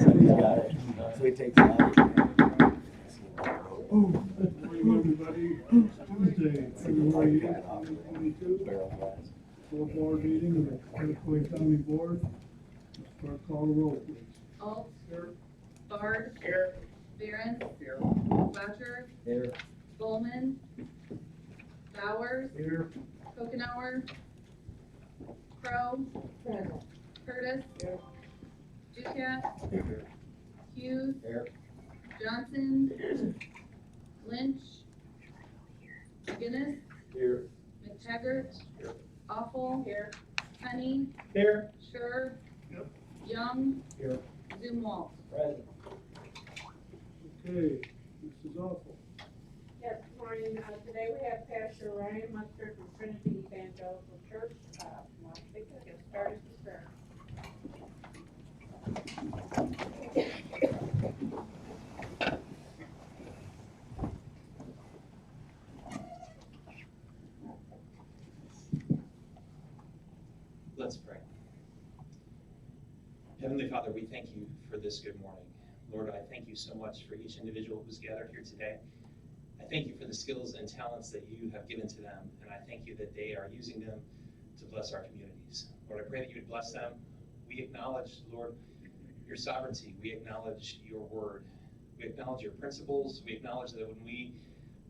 So he's got it. So he takes that. Good morning, everybody. It's Tuesday, February 8th, 2022. Full board meeting of the Iroquois County Board. Clerk, call the roll, please. Alt. Here. Bard. Here. Barron. Here. Boucher. Here. Bowman. Bowers. Here. Kokenauer. Crow. Curtis. Here. Ducat. Here. Hughes. Here. Johnson. Lynch. McGinnis. Here. McTaggart. Here. Awful. Here. Penny. Here. Sure. Yep. Young. Here. Zumwalt. Present. Okay, this is awful. Yes, morning. Today we have Pastor Ryan Mustard from Trinity Evangelical Church. I think I can start at the start. Let's pray. Heavenly Father, we thank you for this good morning. Lord, I thank you so much for each individual who's gathered here today. I thank you for the skills and talents that you have given to them, and I thank you that they are using them to bless our communities. Lord, I pray that you would bless them. We acknowledge, Lord, your sovereignty. We acknowledge your word. We acknowledge your principles. We acknowledge that when we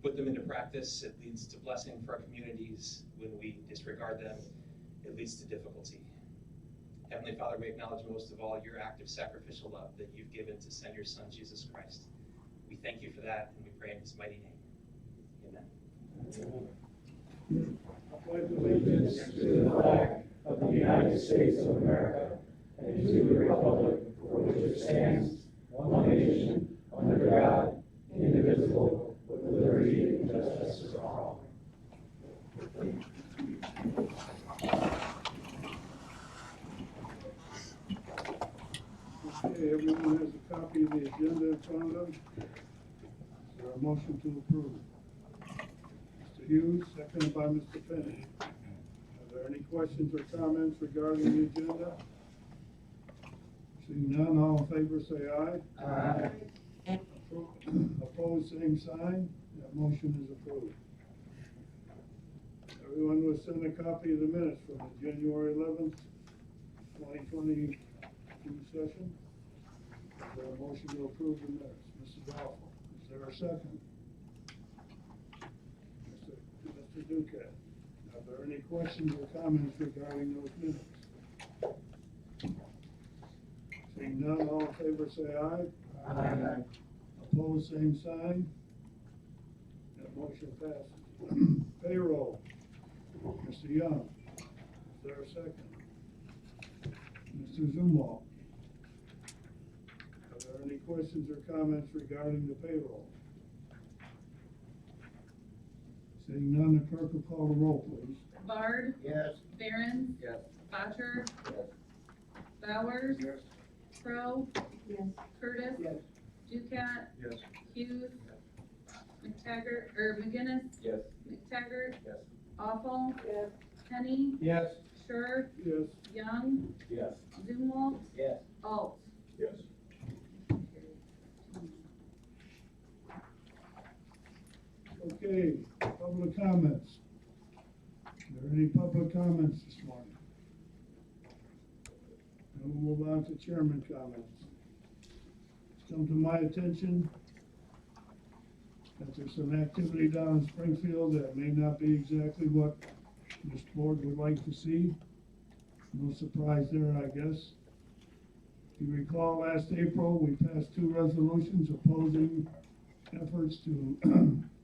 put them into practice, it leads to blessing for our communities. When we disregard them, it leads to difficulty. Heavenly Father, we acknowledge most of all your active sacrificial love that you've given to send your Son, Jesus Christ. We thank you for that, and we pray in his mighty name. Amen. I pledge allegiance to the flag of the United States of America and to the republic for which it stands, one nation, under God, indivisible, with liberty and justice for all. Okay, everyone has a copy of the agenda in front of them. Is there a motion to approve? Mr. Hughes, seconded by Mr. Penny. Are there any questions or comments regarding the agenda? Seeing none, all in favor say aye. Aye. Opposed, same sign. That motion is approved. Everyone was sent a copy of the minutes from the January 11th, 2022 session. Is there a motion to approve the minutes? Mrs. Awful, is there a second? Mr. Ducat, are there any questions or comments regarding those minutes? Seeing none, all in favor say aye. Aye. Opposed, same sign. That motion passes. Payroll. Mr. Young, is there a second? Mr. Zumwalt. Are there any questions or comments regarding the payroll? Seeing none, the clerk will call the roll, please. Bard. Yes. Barron. Yes. Boucher. Yes. Bowers. Yes. Crow. Yes. Curtis. Yes. Ducat. Yes. Hughes. McTaggart, McGinnis. Yes. McTaggart. Yes. Awful. Yes. Penny. Yes. Sure. Yes. Young. Yes. Zumwalt. Yes. Alt. Yes. Okay, public comments. Are there any public comments this morning? And we'll move on to chairman comments. It's come to my attention that there's some activity down in Springfield that may not be exactly what this board would like to see. No surprise there, I guess. If you recall, last April, we passed 2 resolutions opposing efforts to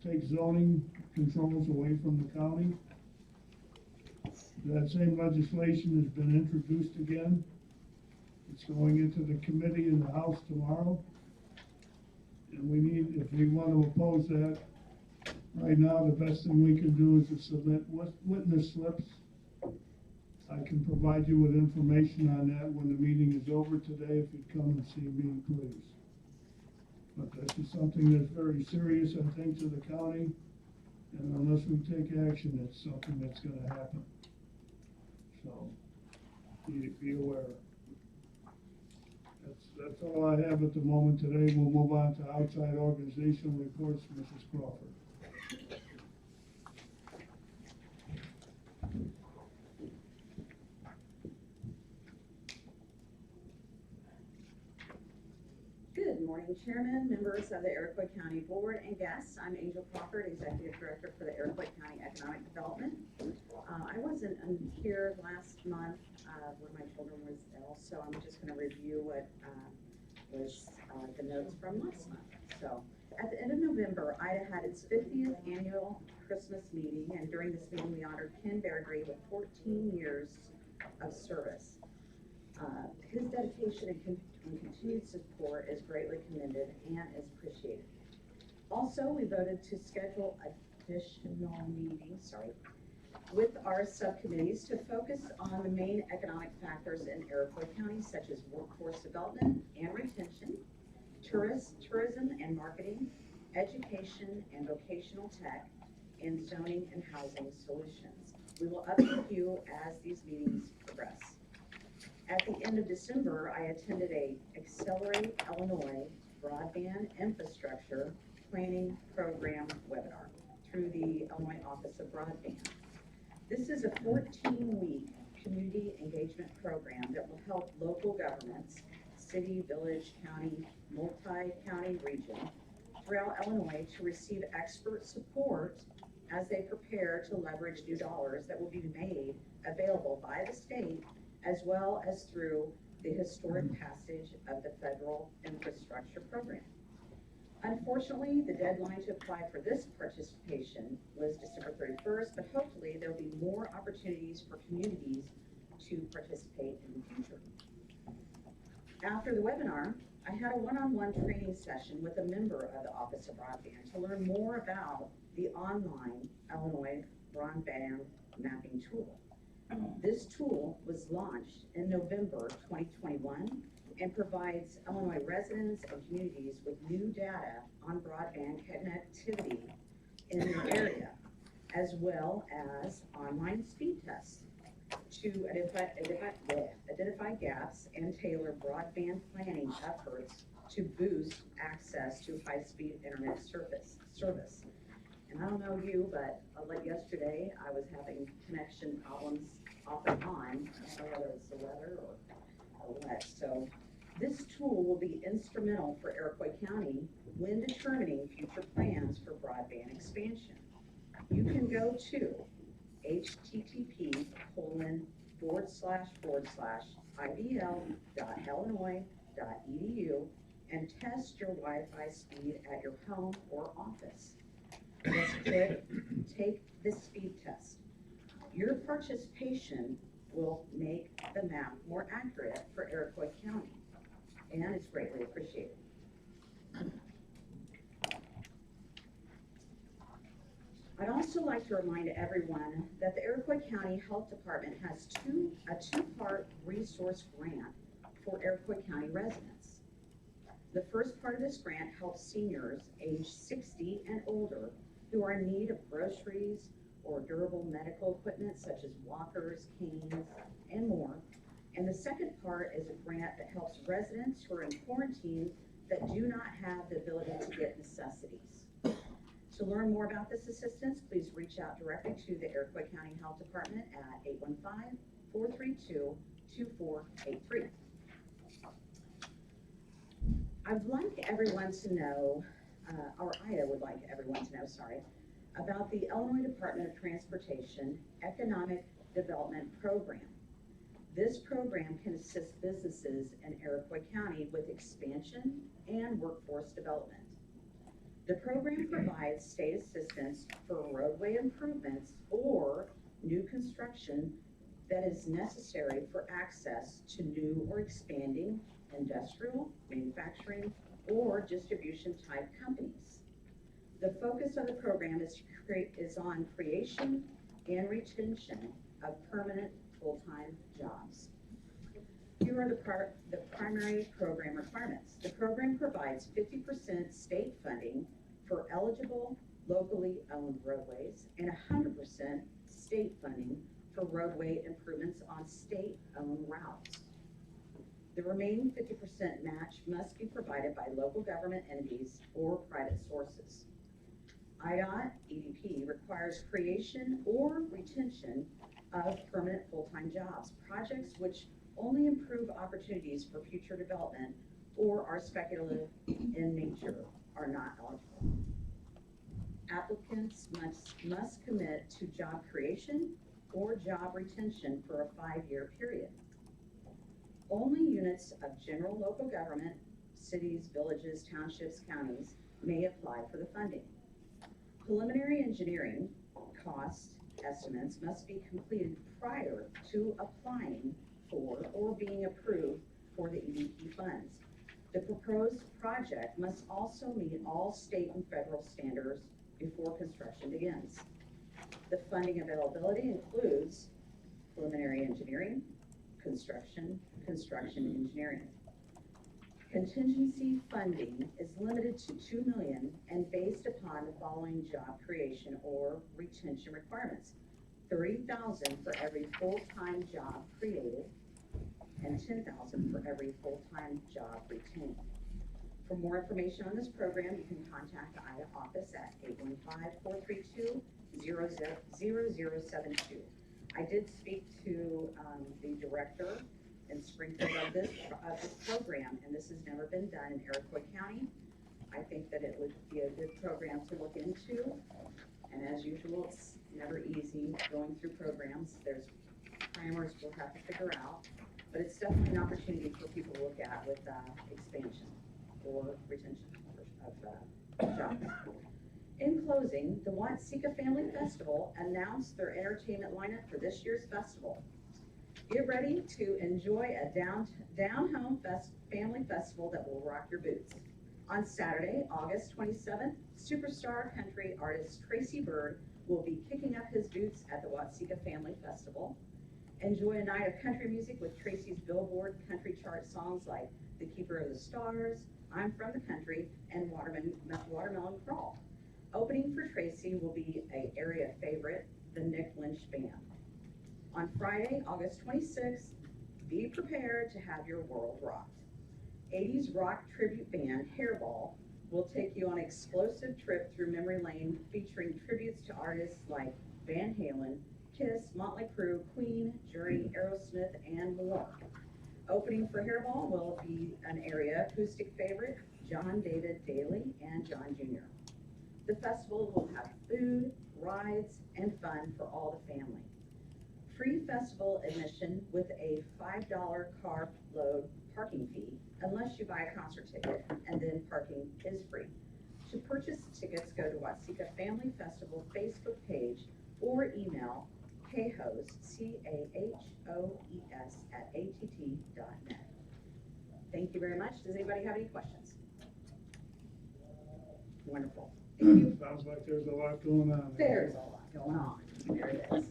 take zoning controls away from the county. That same legislation has been introduced again. It's going into the committee in the House tomorrow. And we need, if we want to oppose that, right now, the best thing we can do is to submit witness slips. I can provide you with information on that when the meeting is over today, if you'd come and see me, please. But this is something that's very serious, I think, to the county, and unless we take action, it's something that's gonna happen. So, be aware. That's That's all I have at the moment today. We'll move on to outside organizational reports, Mrs. Crawford. Good morning, Chairman, members of the Iroquois County Board, and guests. I'm Angel Crawford, Executive Director for the Iroquois County Economic Development. I wasn't here last month when my children was ill, so I'm just going to review what was the notes from last month. So, at the end of November, IDA had its 50th annual Christmas meeting, and during this meeting, we honored Ken Beargree with 14 years of service. His dedication and continued support is greatly commended and is appreciated. Also, we voted to schedule additional meetings, with our subcommittees to focus on the main economic factors in Iroquois County, such as workforce development and retention, tourism and marketing, education and vocational tech, and zoning and housing solutions. We will update you as these meetings progress. At the end of December, I attended a Accelerate Illinois Broadband Infrastructure Planning Program webinar through the Illinois Office of Broadband. This is a 14-week community engagement program that will help local governments, city, village, county, multi-county region throughout Illinois to receive expert support as they prepare to leverage new dollars that will be made available by the state, as well as through the historic passage of the federal infrastructure program. Unfortunately, the deadline to apply for this participation was December 31st, but hopefully there'll be more opportunities for communities to participate in the future. After the webinar, I had a one-on-one training session with a member of the Office of Broadband to learn more about the online Illinois broadband mapping tool. This tool was launched in November 2021 and provides Illinois residents and communities with new data on broadband connectivity in their area, as well as online speed tests to identify gaps and tailor broadband planning efforts to boost access to high-speed internet service. And I don't know you, but like yesterday, I was having connection problems off and on. I don't know whether it's the weather or what. So this tool will be instrumental for Iroquois County when determining future plans for broadband expansion. You can go to http://ibl.illinois.edu and test your Wi-Fi speed at your home or office. Just click Take the Speed Test. Your participation will make the map more accurate for Iroquois County, and it's greatly appreciated. I'd also like to remind everyone that the Iroquois County Health Department has a two-part resource grant for Iroquois County residents. The first part of this grant helps seniors age 60 and older who are in need of groceries or durable medical equipment such as walkers, canes, and more. And the second part is a grant that helps residents who are in quarantine that do not have the ability to get necessities. To learn more about this assistance, please reach out directly to the Iroquois County Health Department at 815-432-2483. I'd like everyone to know, or IDA would like everyone to know, about the Illinois Department of Transportation Economic Development Program. This program can assist businesses in Iroquois County with expansion and workforce development. The program provides state assistance for roadway improvements or new construction that is necessary for access to new or expanding industrial, manufacturing, or distribution type companies. The focus of the program is on creation and retention of permanent full-time jobs. Here are the primary program requirements. The program provides 50% state funding for eligible locally owned roadways and 100% state funding for roadway improvements on state-owned routes. The remaining 50% match must be provided by local government entities or private sources. IDOT EDP requires creation or retention of permanent full-time jobs. Projects which only improve opportunities for future development or are speculative in nature are not eligible. Applicants must commit to job creation or job retention for a 5-year period. Only units of general local government, cities, villages, townships, counties, may apply for the funding. Preliminary engineering cost estimates must be completed prior to applying for or being approved for the EDP funds. The proposed project must also meet all state and federal standards before construction begins. The funding availability includes preliminary engineering, construction engineering. Contingency funding is limited to $2 million and based upon the following job creation or retention requirements. $30,000 for every full-time job created and $10,000 for every full-time job retained. For more information on this program, you can contact the IDA office at 815-432-0072. I did speak to the director in Springfield of this program, and this has never been done in Iroquois County. I think that it would be a good program to look into, and as usual, it's never easy going through programs. There's parameters we'll have to figure out, but it's definitely an opportunity for people to look at with expansion or retention of jobs. In closing, the Watseka Family Festival announced their entertainment lineup for this year's festival. Get ready to enjoy a down-home family festival that will rock your boots. On Saturday, August 27th, superstar country artist Tracy Byrd will be kicking up his boots at the Watseka Family Festival. Enjoy a night of country music with Tracy's Billboard country chart songs like The Keeper of the Stars, I'm From the Country, and Watermelon Crawl. Opening for Tracy will be an area favorite, the Nick Lynch Band. On Friday, August 26th, be prepared to have your world rocked. 80s rock tribute band Hairball will take you on an explosive trip through memory lane featuring tributes to artists like Van Halen, Kiss, Motley Crue, Queen, Journey, Aerosmith, and more. Opening for Hairball will be an area acoustic favorite, John David Daly and John Jr. The festival will have food, rides, and fun for all the family. Free festival admission with a $5 car load parking fee unless you buy a concert ticket, and then parking is free. To purchase tickets, go to Watseka Family Festival Facebook page or email CAHOES, CAHOES @att.net. Thank you very much. Does anybody have any questions? Wonderful. Thank you. Sounds like there's a lot going on. There's a lot going on. There it is.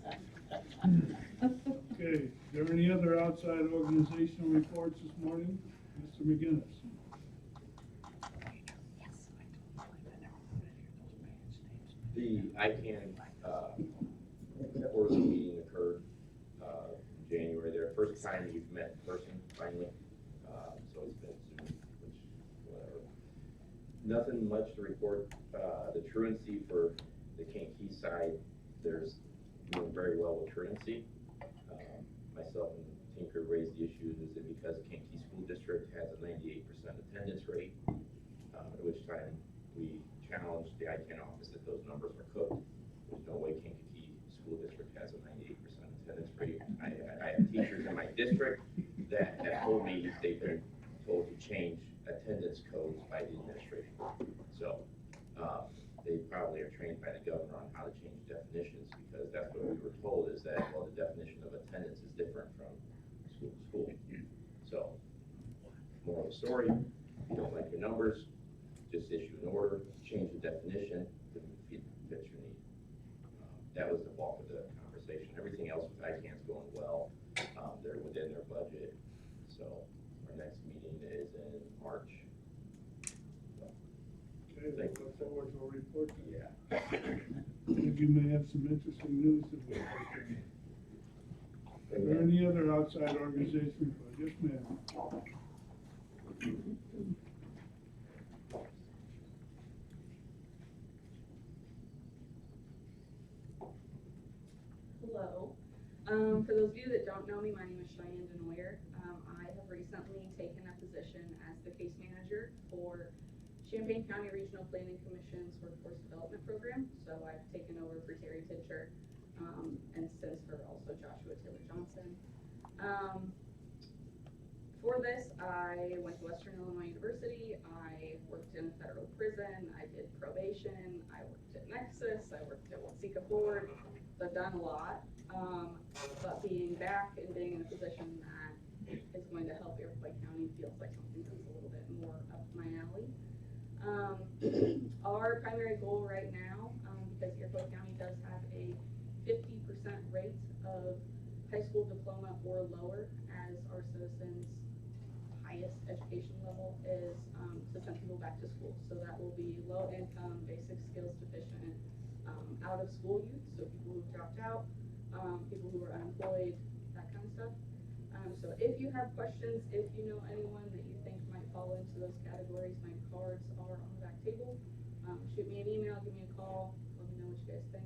Okay, is there any other outside organizational reports this morning? Mr. McGinnis. The ICANN quarterly meeting occurred in January. Their first time you've met in person, finally. So it's been Zoom, which, whatever. Nothing much to report. The truancy for the Kankakee side, there's doing very well with truancy. Myself and Tinker raised the issue, is it because Kankakee School District has a 98% attendance rate, at which time we challenged the ICANN office that those numbers are cooked. There's no way Kankakee School District has a 98% attendance rate. I have teachers in my district that have told me they've been told to change attendance codes by the administration. So they probably are trained by the governor on how to change definitions, because that's what we were told, is that, well, the definition of attendance is different from school to school. So, moral of the story, if you don't like your numbers, just issue an order, change the definition to fit your need. That was the bulk of the conversation. Everything else with ICANN is going well. They're within their budget. So our next meeting is in March. Okay, Thank you. look forward to a report. Yeah. I think you may have some interesting news to report. Are there any other outside organization report? Yes, ma'am. Hello. For those of you that don't know me, my name is Cheyenne Denoyer. I have recently taken a position as the case manager for Champaign County Regional Planning Commission's Workforce Development Program. So I've taken over for Terry Titcher, and since for also Joshua Taylor Johnson. For this, I went to Western Illinois University. I worked in a federal prison. I did probation. I worked at Nexus. I worked at Waseca Board. So I've done a lot. But being back and being in a position that is going to help Iroquois County feels like something that's a little bit more up my alley. Our primary goal right now, because Iroquois County does have a 50% rate of high school diploma or lower as our citizens' highest education level, is to send people back to school. So that will be low income, basic skills deficient, out of school youth, so people who dropped out, people who are unemployed, that kind of stuff. So if you have questions, if you know anyone that you think might fall into those categories, my cards are on the back table. Shoot me an email, give me a call, let me know what you guys think.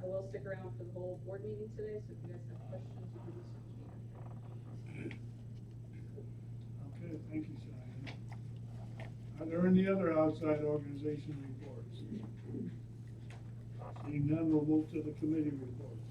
I will stick around for the whole board meeting today, so if you guys have questions, you can just reach me after. Okay, thank you, Cheyenne. Are there any other outside organization reports? Seeing none, we'll move to the committee reports.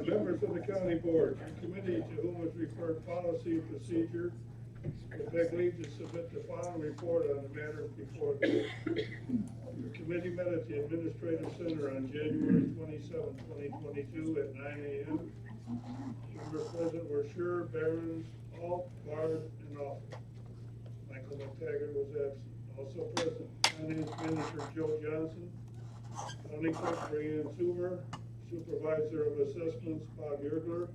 Members of the county board, the committee to whom is referred policy and procedure will beg leave to submit the following report on the matter before the The committee met at the Administrative Center on January 27, 2022 at 9 a.m. Members present were Sure, Barons, Alt, Bard, and Alpha. Michael McTaggart was absent. Also present, Finance Manager Joe Johnson, County Clerk Brianne Suber, Supervisor of Assessments Bob Yergler,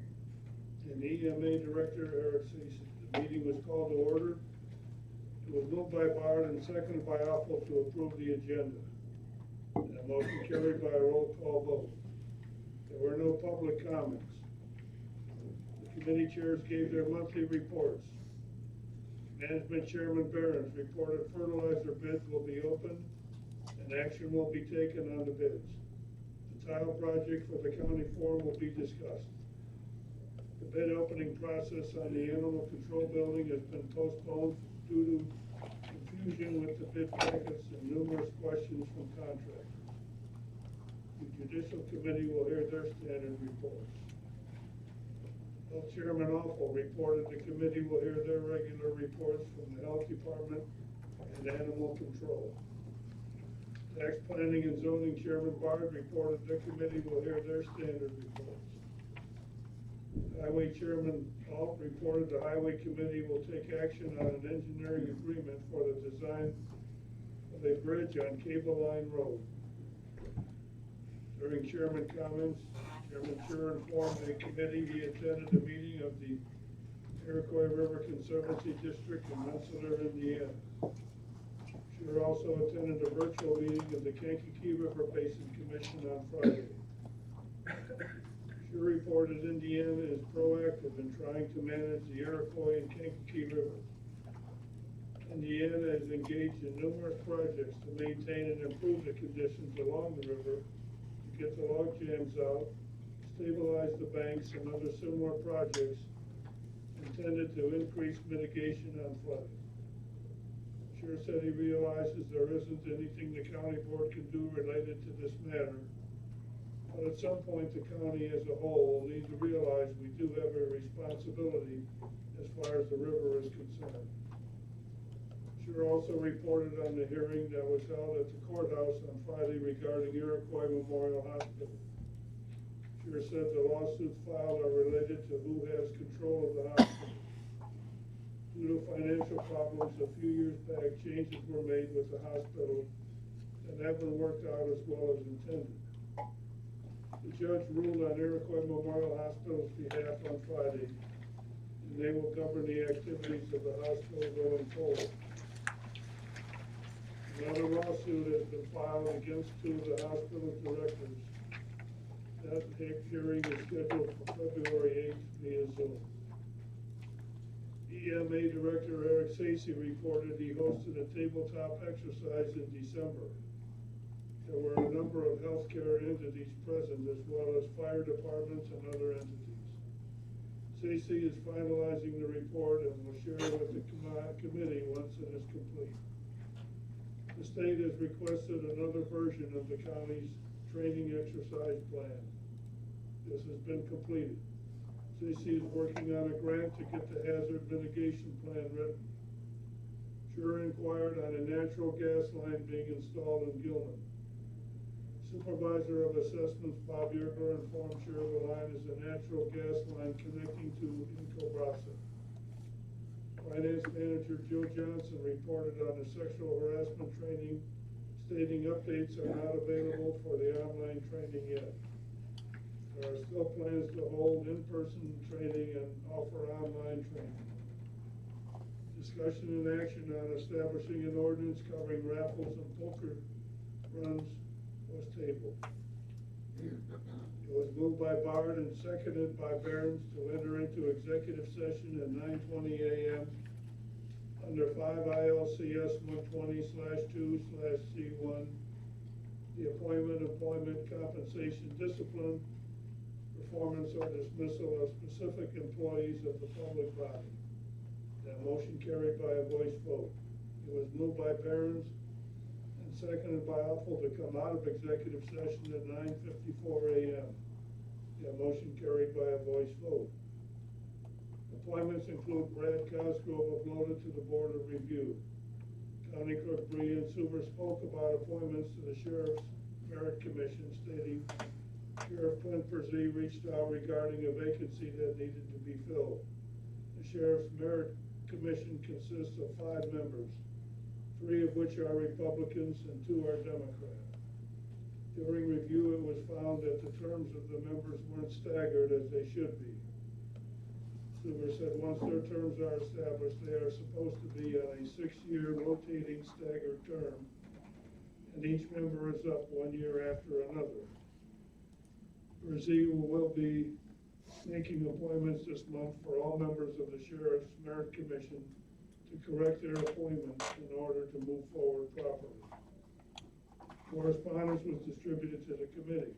and EMA Director Eric Ceason. The meeting was called to order. It was moved by Bard and seconded by Alpha to approve the agenda. And the motion carried by a roll call vote. There were no public comments. The committee chairs gave their monthly reports. Management Chairman Barons reported fertilizer bids will be opened and action will be taken on the bids. The tile project for the county forum will be discussed. The bid opening process on the animal control building has been postponed due to confusion with the bid packets and numerous questions from contractors. The judicial committee will hear their standard reports. Health Chairman Awful reported the committee will hear their regular reports from the health department and animal control. Tax Planning and Zoning Chairman Bard reported the committee will hear their standard reports. Highway Chairman Alt reported the Highway Committee will take action on an engineering agreement for the design of a bridge on Cable Line Road. During Chairman comments, Chairman Sure informed the committee he attended a meeting of the Iroquois River Conservancy District in Rensselaer, Indiana. Sure also attended a virtual meeting of the Kankakee River Basin Commission on Friday. Sure reported Indiana is proactive in trying to manage the Iroquois and Kankakee rivers. Indiana is engaged in numerous projects to maintain and improve the conditions along the river, to get the log jams out, stabilize the banks, and other similar projects intended to increase mitigation on flooding. Sure said he realizes there isn't anything the county board can do related to this matter, but at some point the county as a whole will need to realize we do have a responsibility as far as the river is concerned. Sure also reported on the hearing that was held at the courthouse on Friday regarding Iroquois Memorial Hospital. Sure said the lawsuits filed are related to who has control of the hospital. Due to financial problems a few years back, changes were made with the hospital that haven't worked out as well as intended. The judge ruled on Iroquois Memorial Hospital's behalf on Friday, and they will govern the activities of the hospital going forward. Another lawsuit has been filed against two of the hospital's directors. That hearing is scheduled for February 8th via Zoom. EMA Director Eric Sacy reported he hosted a tabletop exercise in December. There were a number of healthcare entities present, as well as fire departments and other entities. Sacy is finalizing the report and will share it with the committee once it is complete. The state has requested another version of the county's training exercise plan. This has been completed. Sacy is working on a grant to get the hazard mitigation plan written. Sure inquired on a natural gas line being installed in Gilman. Supervisor of Assessments Bob Yerger informed Sure the line is a natural gas line connecting to Inco Brasa. Finance Manager Joe Johnson reported on the sexual harassment training, stating updates are not available for the online training yet. There are still plans to hold in-person training and offer online training. Discussion and action on establishing an ordinance covering raffles and poker runs was tabled. It was moved by Bard and seconded by Behrens to enter into executive session at 9:20 a.m. under 5 ILCS 120/2/C1, the appointment, employment, compensation, discipline, performance or dismissal of specific employees of the public body. That motion carried by a voice vote. It was moved by Behrens and seconded by Apple to come out of executive session at 9:54 a.m. That motion carried by a voice vote. Appointments include Brad Cosgrove uploaded to the Board of Review. County Clerk Brian Suber spoke about appointments to the Sheriff's Merit Commission, stating Sheriff Clint Perzee reached out regarding a vacancy that needed to be filled. The Sheriff's Merit Commission consists of 5 members, 3 of which are Republicans and 2 are Democrats. During review, it was found that the terms of the members weren't staggered as they should be. Suber said once their terms are established, they are supposed to be on a 6-year rotating staggered term, and each member is up 1 year after another. Perzee will be making appointments this month for all members of the Sheriff's Merit Commission to correct their appointments in order to move forward properly. Correspondence was distributed to the committee.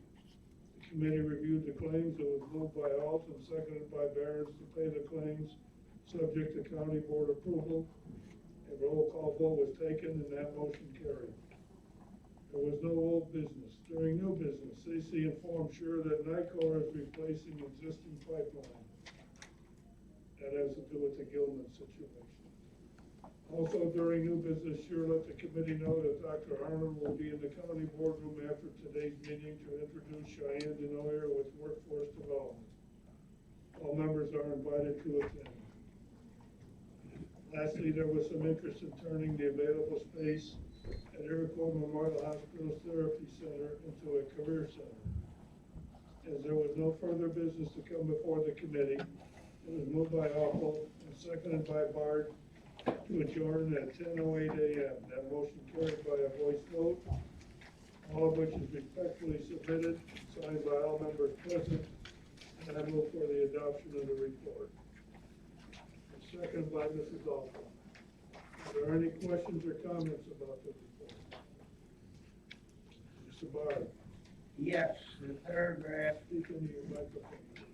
The committee reviewed the claims. It was moved by Alt and seconded by Behrens to pay the claims subject to county board approval. A roll call vote was taken and that motion carried. There was no old business. During new business, CC informed Sure that NICOR is replacing existing pipeline. That has to do with the Gilman situation. Also during new business, Sure let the committee know that Dr. Arnold will be in the county boardroom after today's meeting to introduce Cheyenne Denoyer with workforce development. All members are invited to attend. Lastly, there was some interest in turning the available space at Iroquois Memorial Hospital's Therapy Center into a career center. As there was no further business to come before the committee, it was moved by Apple and seconded by Bard to adjourn at 10:08 a.m. That motion carried by a voice vote, all of which is respectfully submitted, signed by all members present, and I move for the adoption of the report. Second by Mrs. Alpert. Are there any questions or comments about the report? Mr. Bard. Yes, the paragraph. Speak into your microphone, please.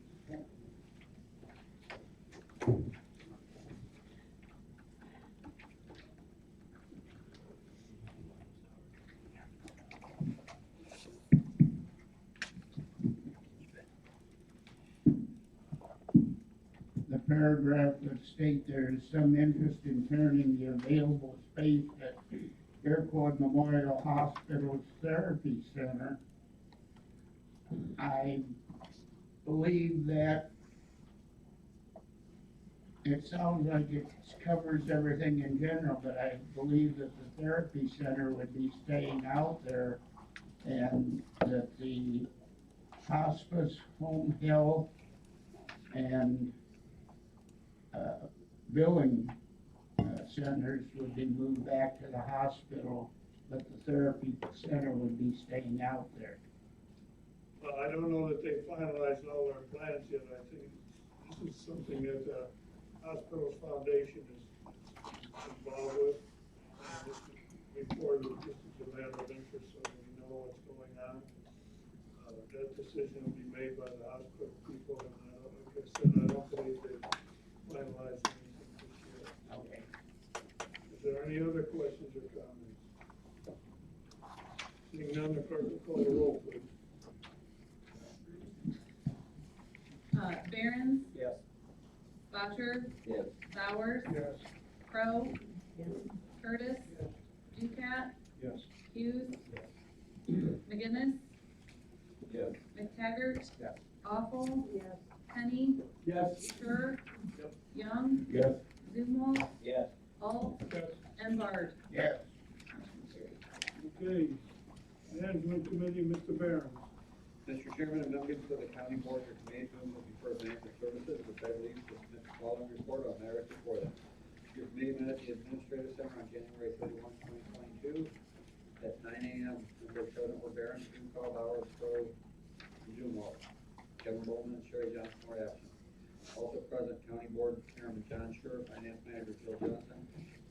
The paragraph that state there is some interest in turning the available space at Iroquois Memorial Hospital's Therapy Center. I believe that it sounds like it covers everything in general, but I believe that the therapy center would be staying out there and that the hospice, home health, and, billing, centers would be moved back to the hospital, but the therapy center would be staying out there. Well, I don't know that they finalized all their plans yet. I think this is something that the hospital's foundation is involved with. This is before, this is a matter of interest, so that we know what's going on. That decision will be made by the hospital people, and like I said, I don't believe they finalized anything this year. Okay. Is there any other questions or comments? Seeing none, the clerk will call the roll, please. Barron, Yes. Boucher, Yes. Bowers, Yes. Crowe, Yes. Curtis, Ducat, Yes. Hughes, McGinnis, Yes. McTaggart, Yes. Awful, Yes. Penny, Yes. Sure, Yep. Young, Yes. Zumwalt, Yes. Alt, Yes. and Bard. Yes. Okay, Management Committee, Mr. Barron. Mr. Chairman and members of the county board, your committee to move before management services, which I believe will submit the following report on merits before them. Your committee met at the administrative center on January 31, 2022, at 9 a.m. Members present were Barron, Ducal, Bowers, Crowe, and Zumwalt. Kevin Bowman and Sherry Johnson were absent. Also present, county board chairman John Scher, finance manager Jill Johnson,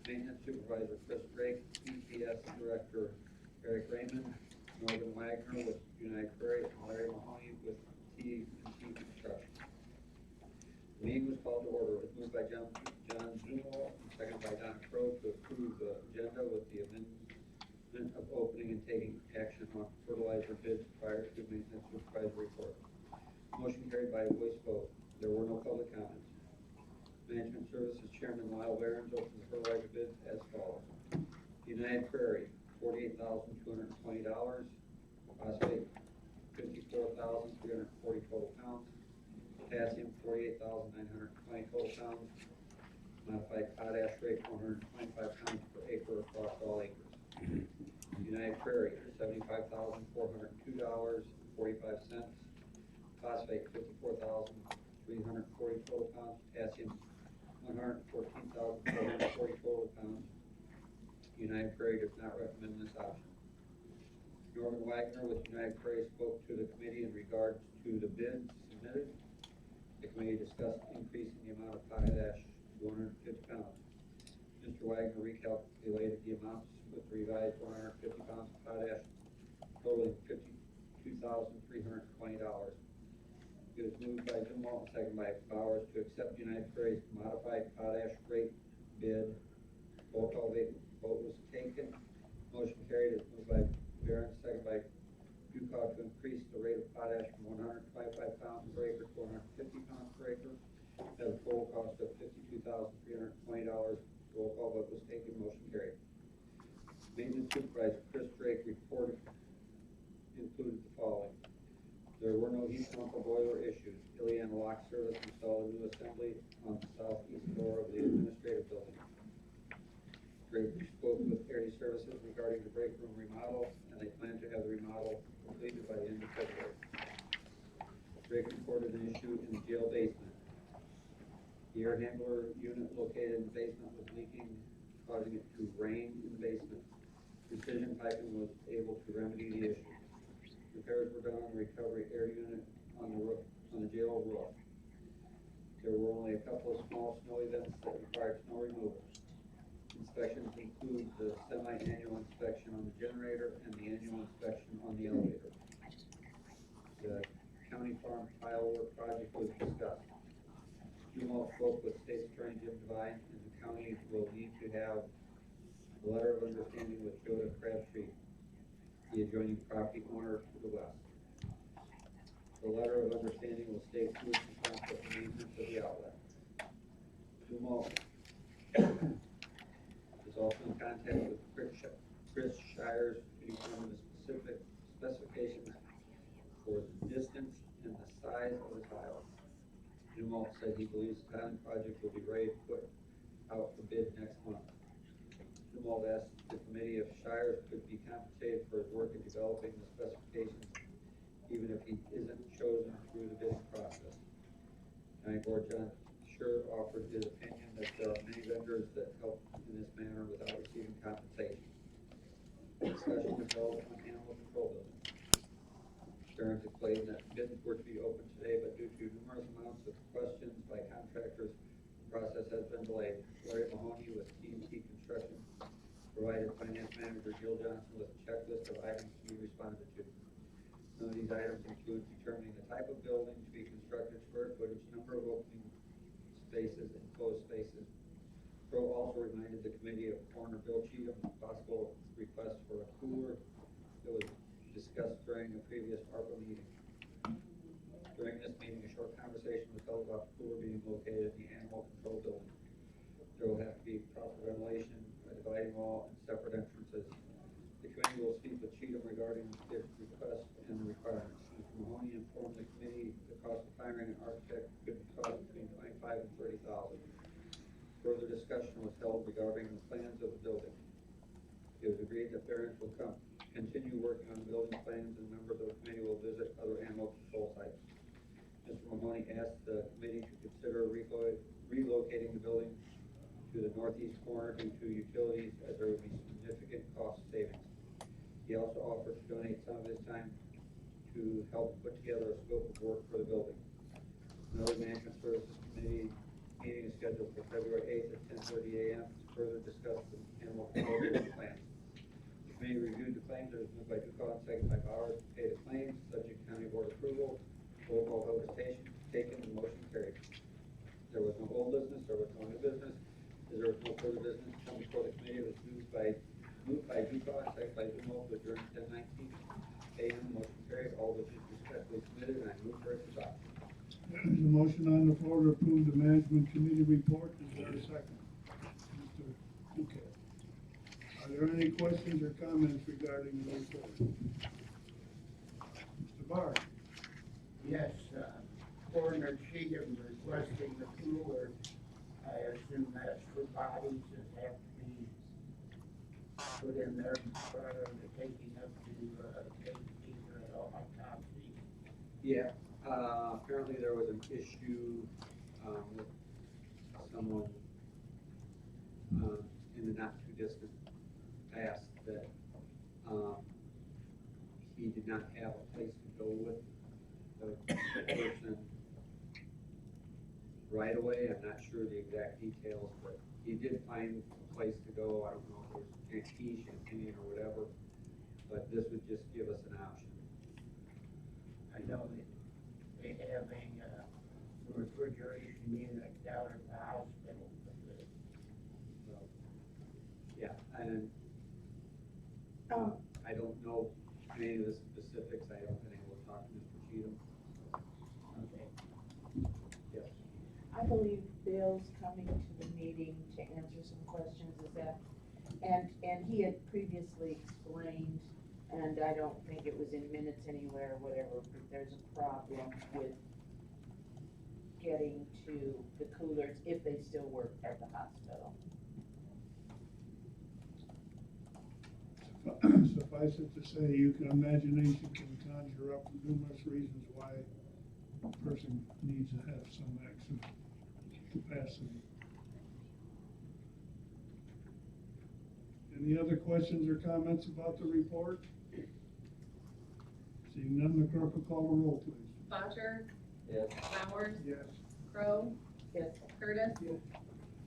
maintenance supervisor Chris Drake, EPS director Eric Raymond, Northern Wagner with United Prairie, and Larry Mahoney with T&T Construction. The meeting was called to order. It was moved by John Zumwalt, and seconded by Don Crowe to approve the agenda with the amendment of opening and taking action on fertilizer bids prior to maintenance supervisor report. Motion carried by voice vote. There were no public comments. Management Services Chairman Lyle Barron opened the fertilizer bids as follows. United Prairie, $48,220. Phosphate, 54,340 total pounds. Potassium, 48,920 total pounds. Modified potash rate, 125 pounds per acre across all acres. United Prairie, $75,402.45. Phosphate, 54,340 total pounds. Potassium, 114,440 total pounds. United Prairie does not recommend this option. Norman Wagner with United Prairie spoke to the committee in regards to the bids submitted. The committee discussed increasing the amount of potash to 150 pounds. Mr. Wagner recalculated the amounts with the revised 150 pounds of potash totaling $52,320. It was moved by Zumwalt and seconded by Bowers to accept United Prairie's modified potash rate bid. Roll call vote was taken. Motion carried. It was moved by Barron, seconded by Ducal to increase the rate of potash from 125 pounds per acre to 150 pounds per acre at a total cost of $52,320. Roll call vote was taken. Motion carried. Maintenance supervisor Chris Drake reported included the following. There were no heat pump or boiler issues. Iliana Lock Service installed a new assembly on the southeast door of the administrative building. Drake spoke with Area Services regarding the break room remodel, and they plan to have the remodel completed by the end of February. Drake reported an issue in the jail basement. The air handler unit located in the basement was leaking, causing it to rain in the basement. Precision piping was able to remedy the issue. Repairs were done on the recovery air unit on the roof, on the jail roof. There were only a couple of small snow events that required snow removal. Inspections include the semi-annual inspection on the generator and the annual inspection on the elevator. The county farm tile work project was discussed. Zumwalt spoke with State Attorney Jim Devine, and the county will need to have a letter of understanding with Joseph Crabtree, the adjoining property owner to the west. The letter of understanding will state who is responsible for maintenance of the outlet. Zumwalt is also in contact with Chris Shires to determine the specific specifications for the distance and the size of the tile. Dumont said he believes the Highland project will be ready to put out for bid next month. Dumont asked the committee if Shires could be compensated for his work in developing the specifications, even if he isn't chosen through the bidding process. County Board John Sure offered his opinion that there are many vendors that help in this manner without receiving compensation. Discussion was held on animal control building. Sharon explained that bids were to be open today, but due to numerous amounts of questions by contractors, the process has been delayed. Larry Mahoney with TNT Construction provided Finance Manager Jill Johnson with a checklist of items to be responded to. Some of these items include determining the type of building to be constructed, square footage, number of opening spaces, and closed spaces. Crow also reminded the committee of Coroner Bill Cheatham's possible request for a cooler that was discussed during a previous ARPA meeting. During this meeting, a short conversation was held about the cooler being located in the animal control building. There will have to be proper ventilation, a dividing wall, and separate entrances. The committee will speak with Cheatham regarding this request and the requirements. Mr. Mahoney informed the committee the cost of hiring an architect could cost between $25,000 and $30,000. Further discussion was held regarding the plans of the building. It was agreed that Barron's will continue working on building plans, and members of the committee will visit other animal control sites. Mr. Mahoney asked the committee to consider relocating the building to the northeast corner due to utilities, as there would be significant cost savings. He also offered to donate some of his time to help put together a scope of work for the building. Another Management Services Committee meeting is scheduled for February 8th at 10:30 a.m. to further discuss the animal control plans. The committee reviewed the claims. It was moved by Ducott, second by Bowers, to pay the claims, subject to county board approval. Roll call vote is taken, and motion carried. There was no old business, there was no new business. As there was no further business to come before the committee, it was moved by Ducott, second by Dumont, to adjourn 10:19 a.m. Motion carried. All which is respectfully submitted, and I move for its adoption. There's a motion on the floor to approve the management committee report. Is there a second? Mr. Duquette. Are there any questions or comments regarding the report? Mr. Barr? Yes, Coroner Cheatham requesting the cooler. I assume that's for bodies that have to be put in there prior to taking up to take either an autopsy. Yeah, apparently there was an issue, with someone, in the not too distant past that, he did not have a place to go with the person right away. I'm not sure the exact details, but he did find a place to go. I don't know if it was Champaign or whatever, but this would just give us an option. I know that they have a refrigeration unit down at the hospital. So, yeah, and I don't know any of the specifics. I haven't been able to talk to Mr. Cheatham. Okay. Yes. I believe Bill's coming to the meeting to answer some questions, is that, and he had previously explained, and I don't think it was in minutes anywhere or whatever, but there's a problem with getting to the coolers if they still work at the hospital. Suffice it to say, imagination can conjure up numerous reasons why a person needs to have some extra capacity. Any other questions or comments about the report? Seeing none, the clerk will call the roll, please. Boucher, Yes. Bowers, Yes. Crowe, Yes. Curtis, Yes.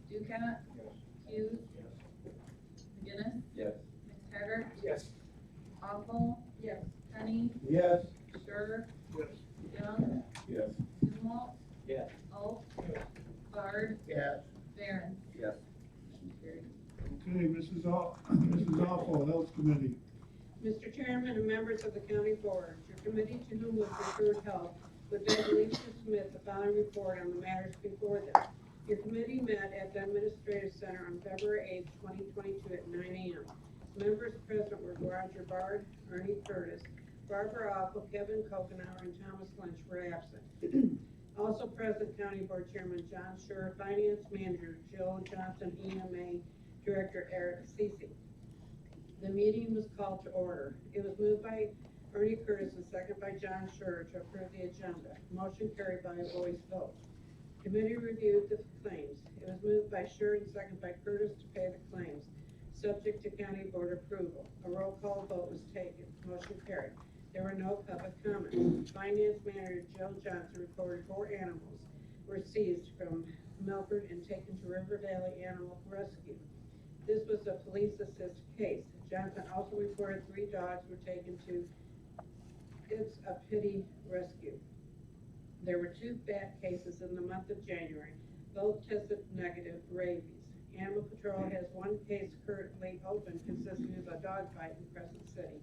Ducat, Hughes, McGinnis, Yes. McTaggart, Yes. Awful, Yes. Penny, Yes. Sure, Yes. Young, Yes. Dumont, Yes. Alt, Bard, Yes, Barron. Yes. Motion carried. Okay, Mrs. Awful, Health Committee. Mr. Chairman and members of the county board, your committee to whom was referred health would beg leave to submit the following report on the matters before them. Your committee met at the Administrative Center on February 8th, 2022 at 9 a.m. Members present were Roger Bard, Ernie Curtis, Barbara Awful, Kevin Kokenauer, and Thomas Lynch were absent. Also present, County Board Chairman John Scher, Finance Manager Jill Johnson, EMA Director Eric Cece. The meeting was called to order. It was moved by Ernie Curtis and seconded by John Scher to approve the agenda. Motion carried by a voice vote. Committee reviewed the claims. It was moved by Scher and seconded by Curtis to pay the claims, subject to county board approval. A roll call vote was taken. Motion carried. There were no public comments. Finance Manager Jill Johnson reported 4 animals were seized from Melbourne and taken to River Valley Animal Rescue. This was a police assist case. Johnson also reported 3 dogs were taken to It's a Pity Rescue. There were 2 bat cases in the month of January. Both tested negative for rabies. Animal Control has 1 case currently open consisting of a dog fight in Crescent City,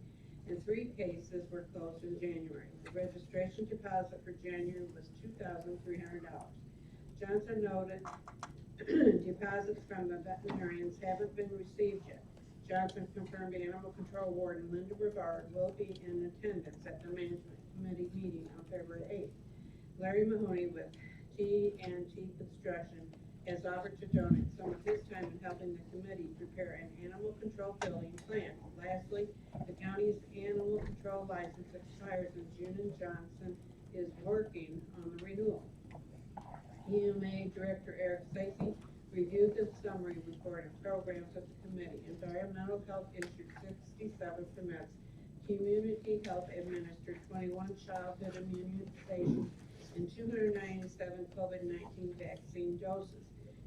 and 3 cases were closed in January. The registration deposit for January was $2,300. Johnson noted deposits from the veterinarians haven't been received yet. Johnson confirmed Animal Control Warden Linda Rivard will be in attendance at the Management Committee meeting on February 8th. Larry Mahoney with T&T Construction has offered to donate some of his time in helping the committee prepare an animal control building plan. Lastly, the county's animal control license expires in June and Johnson is working on the renewal. EMA Director Eric Stacey reviewed the summary report of programs of the committee. Environmental Health issued 67 permits. Community Health administered 21 childhood immunizations and 297 COVID-19 vaccine doses.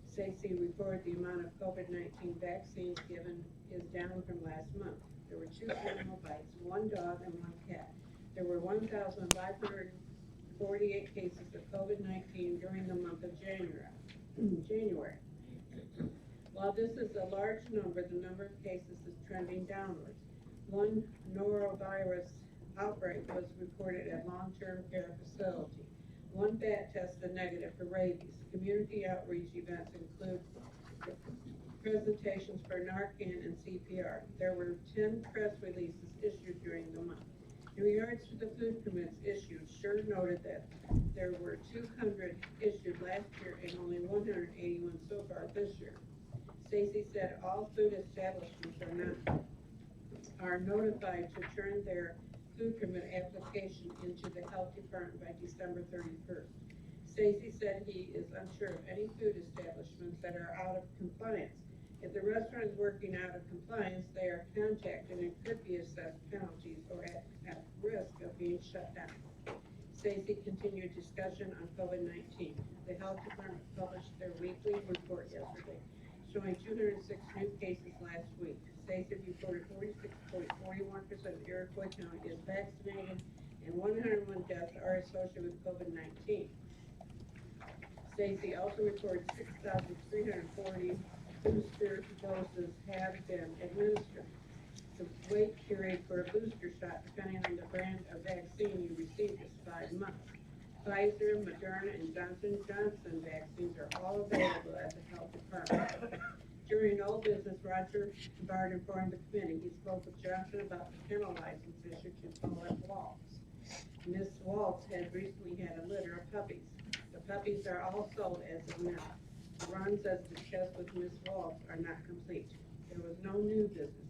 Stacey reported the amount of COVID-19 vaccines given is down from last month. There were 2 animal bites, 1 dog and 1 cat. There were 1,548 cases of COVID-19 during the month of January. While this is a large number, the number of cases is trending downwards. 1 norovirus outbreak was reported at long-term care facility. 1 bat tested negative for rabies. Community outreach events include presentations for Narcan and CPR. There were 10 press releases issued during the month. In regards to the food permits issued, Scher noted that there were 200 issued last year and only 181 so far this year. Stacey said all food establishments are notified to turn their food permit application into the health department by December 31st. Stacey said he is unsure of any food establishments that are out of compliance. If the restaurant is working out of compliance, they are contacted and could be assessed penalties or at risk of being shut down. Stacey continued discussion on COVID-19. The health department published their weekly report yesterday, showing 206 new cases last week. Stacey reported 46.41% of Iroquois County is vaccinated and 101 deaths are associated with COVID-19. Stacey also reported 6,340 booster doses have been administered. The wait period for a booster shot, depending on the brand of vaccine you receive, is 5 months. Pfizer, Moderna, and Johnson & Johnson vaccines are all available at the health department. During old business, Roger Bard informed the committee he spoke with Johnson about the kennel license issued to Paulette Waltz. Miss Waltz has recently had a litter of puppies. The puppies are all sold as of now. Runs as discussed with Miss Waltz are not complete. There was no new business.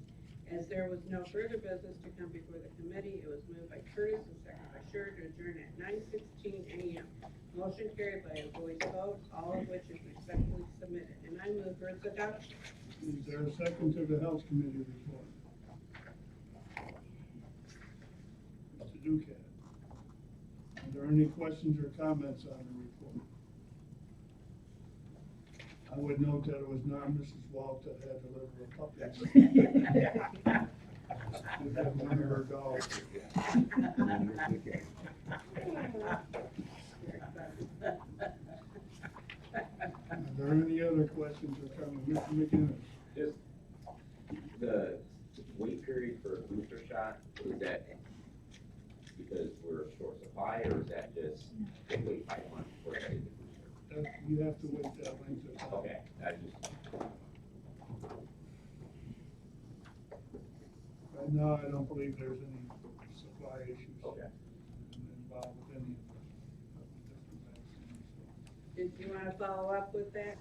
As there was no further business to come before the committee, it was moved by Curtis and seconded by Scher to adjourn at 9:16 a.m. Motion carried by a voice vote, all of which is respectfully submitted. And I move for its adoption. Is there a second to the Health Committee report? Mr. Duquette. Are there any questions or comments on the report? I would note that it was not Mrs. Waltz that had delivered a puppy. It was one of her dogs. Are there any other questions or comments? Mr. McGinnis? Just the wait period for a booster shot, is that because we're short supply, or is that just they wait 5 months before they get the booster? You have to wait that length of time. Okay, I just, Right now, I don't believe there's any supply issues okay. involved with any of the different vaccines. Did you wanna follow up with that?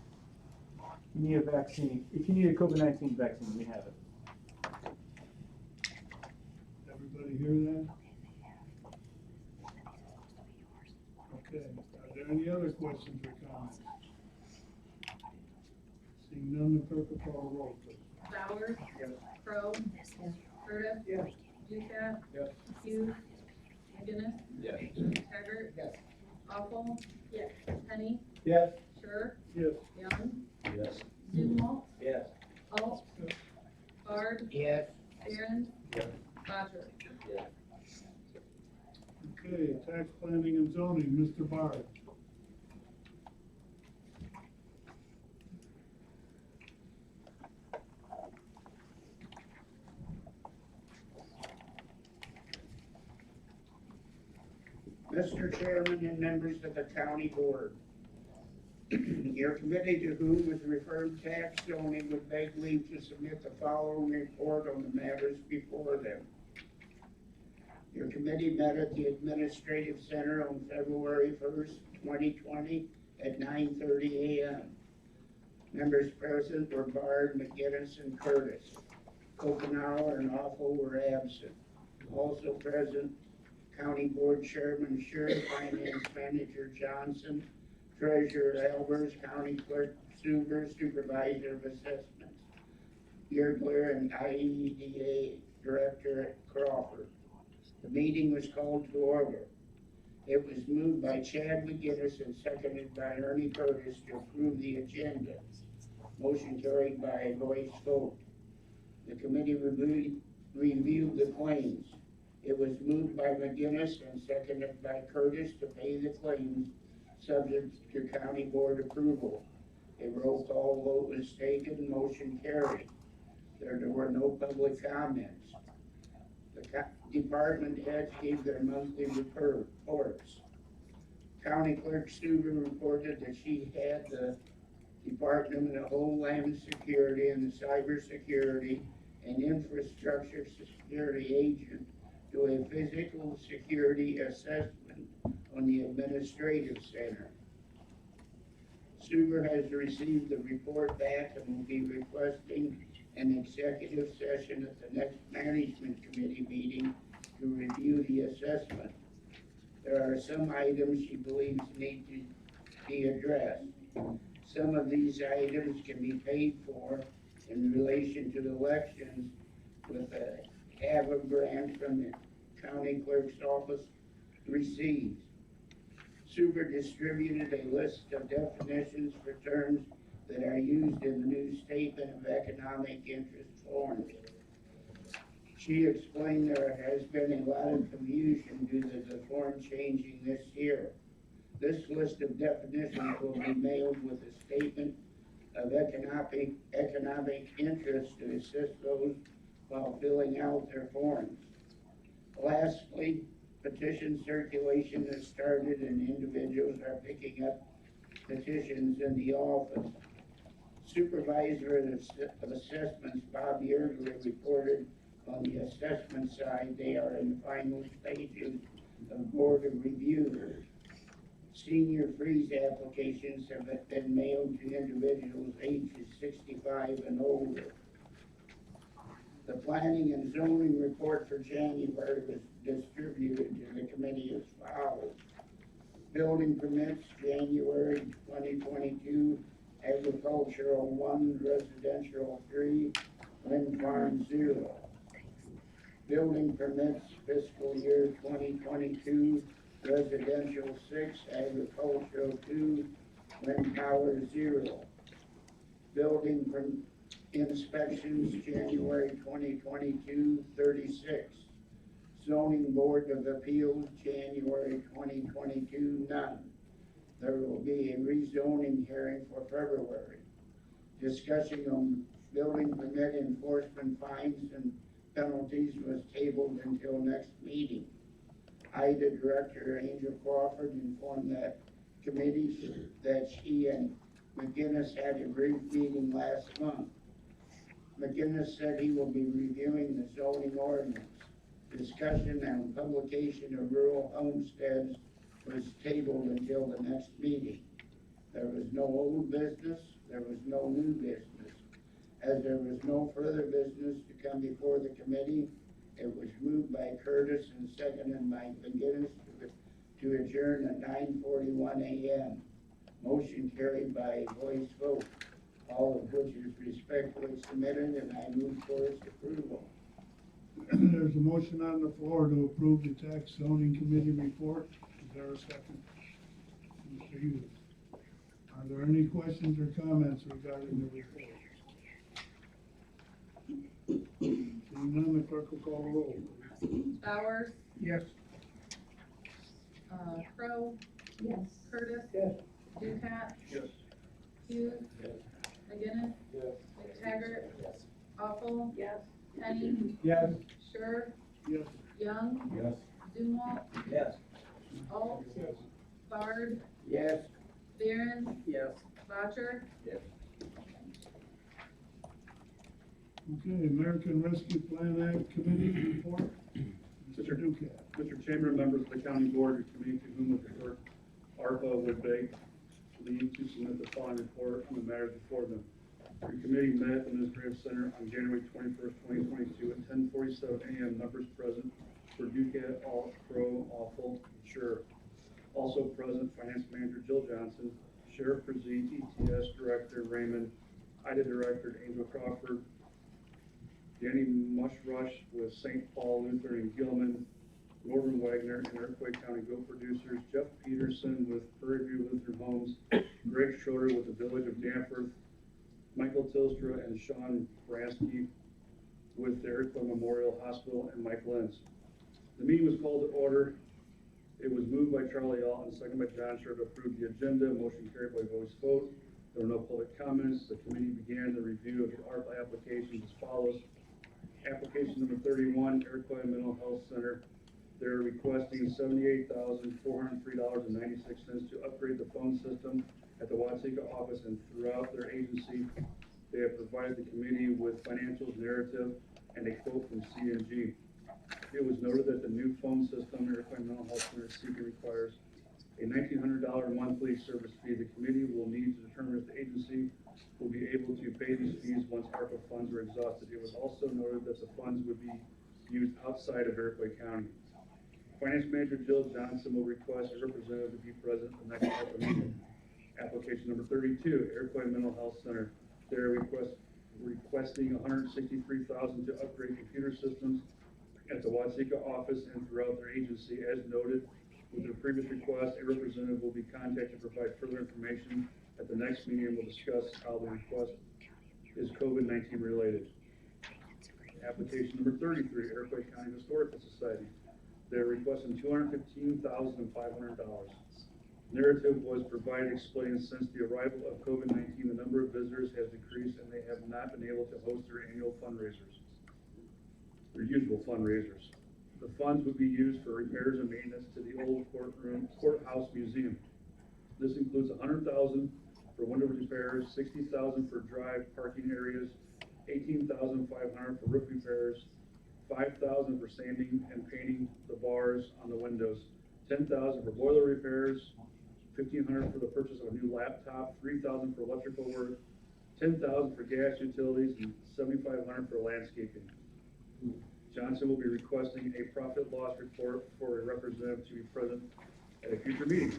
You need a vaccine. If you need a COVID-19 vaccine, we have it. Everybody hear that? Okay, are there any other questions or comments? Seeing none, the clerk will call the roll, please. Bowers. Yes. Crowe. Curtis. Yes. Duchat. Yes. Hughes. McGinnis. Yes. Taggart. Yes. Awful. Yes. Penny. Yes. Sure. Yes. Young. Yes. Sumall. Yes. Alt. Bard. Yes. Aaron. Yes. Bodger. Okay, tax planning and zoning, Mr. Bard. Mr. Chairman and members of the county board, your committee to whom was referred tax zoning would beg leave to submit the following report on the matters before them. Your committee met at the Administrative Center on February 1st, 2020 at 9:30 a.m. Members present were Bard, McGinnis, and Curtis. Kokenauer and Awful were absent. Also present, County Board Chairman Scher, Finance Manager Johnson, Treasurer Albers, County Clerk Suber, Supervisor of Assessments Yergler, and IEDA Director Crawford. The meeting was called to order. It was moved by Chad McGinnis and seconded by Ernie Curtis to approve the agenda. Motion carried by voice vote. The committee reviewed the claims. It was moved by McGinnis and seconded by Curtis to pay the claims subject to county board approval. A roll call vote was taken, motion carried. There were no public comments. The department heads gave their monthly reports. County Clerk Stuber reported that she had the Department of Homeland Security and the Cybersecurity and Infrastructure Security agent do a physical security assessment on the Administrative Center. Stuber has received the report back and will be requesting an executive session at the next Management Committee meeting to review the assessment. There are some items she believes need to be addressed. Some of these items can be paid for in relation to the elections with a HAVA grant from the county clerk's office received. Super distributed a list of definitions for terms that are used in the new Statement of Economic Interest form. She explained there has been a lot of confusion due to the form changing this year. This list of definitions will be mailed with a Statement of Economic Interest to assist those while filling out their forms. Lastly, petition circulation has started and individuals are picking up petitions in the office. Supervisor of Assessments, Bob Yergler, reported on the assessment side, they are in the final stages of board of review. Senior freeze applications have been mailed to individuals ages 65 and older. The planning and zoning report for January was distributed to the committee as follows. Building permits, January 2022, agricultural 1, residential 3, wind farm 0. Building permits, fiscal year 2022, residential 6, agricultural 2, wind power 0. Building inspections, January 2022, 36. Zoning Board of Appeals, January 2022, none. There will be a rezoning hearing for February. Discussion on building permit enforcement fines and penalties was tabled until next meeting. IDA Director Angel Crawford informed that committee that she and McGinnis had a brief meeting last month. McGinnis said he will be reviewing the zoning ordinance. Discussion and publication of rural homesteads was tabled until the next meeting. There was no old business, there was no new business. As there was no further business to come before the committee, it was moved by Curtis and seconded by McGinnis to adjourn at 9:41 a.m. Motion carried by voice vote, all of which is respectfully submitted, and I move for its approval. There's a motion on the floor to approve the tax zoning committee report. Is there a second? Mr. Hughes. Are there any questions or comments regarding the report? Seeing none, the clerk will call the roll. Bowers, Yes. Crowe, Yes. Curtis. Yes. Ducat, Yes. Hughes. Yes. McGinnis, Yes. McTaggart, Yes. Awful, Yes. Penny, Yes. Sure, Yes. Young, Yes. Zumwalt, Yes. Alt, Yes. Bard, Yes. Behrens, Yes. Botcher. Yes. Okay, American Rescue Plan Act Committee report. Mr. Ducat. Mr. Chairman, members of the county board or committee to whom with regard ARPA would beg leave to submit the following report on the matters before them. Your committee met at the Administrative Center on January 21st, 2022 at 10:47 a.m. Members present for Ducat, Alt, Crowe, Awful, Sure. Also present, Finance Manager Jill Johnson, Sheriff Brzee, ETS Director Raymond, IDA Director Angel Crawford, Danny Mushrush with St. Paul Lutheran and Gilman, Norman Wagner and Iroquois County Goat Producers, Jeff Peterson with Prairie View Lutheran Homes, Greg Schroeder with the Village of Danforth, Michael Tilstra and Sean Bransky with the Iroquois Memorial Hospital, and Mike Lenz. The meeting was called to order. It was moved by Charlie Alt and seconded by John Scher to approve the agenda. Motion carried by voice vote. There were no public comments. The committee began the review of the ARPA applications as follows. Application number 31, Iroquois Mental Health Center. They're requesting $78,403.96 to upgrade the phone system at the Watseka office and throughout their agency. They have provided the committee with financials, narrative, and a quote from C&G. It was noted that the new phone system Iroquois Mental Health Center is seeking requires a $1,900 monthly service fee. The committee will need to determine if the agency will be able to pay these fees once ARPA funds are exhausted. It was also noted that the funds would be used outside of Iroquois County. Finance Manager Jill Johnson will request a representative to be present at the next ARPA meeting. Application number 32, Iroquois Mental Health Center. They're requesting $163,000 to upgrade computer systems at the Watseka office and throughout their agency. As noted with their previous request, a representative will be contacted to provide further information at the next meeting, and we'll discuss how the request is COVID-19 related. Application number 33, Iroquois County Historical Society. They're requesting $215,500. Narrative was provided explaining since the arrival of COVID-19, the number of visitors has decreased and they have not been able to host their annual fundraisers, their usual fundraisers. The funds would be used for repairs and maintenance to the old courthouse museum. This includes $100,000 for window repairs, $60,000 for drive parking areas, $18,500 for roof repairs, $5,000 for sanding and painting the bars on the windows, $10,000 for boiler repairs, $1,500 for the purchase of a new laptop, $3,000 for electrical work, $10,000 for gas utilities, and $7,500 for landscaping. Johnson will be requesting a profit loss report for a representative to be present at a future meeting.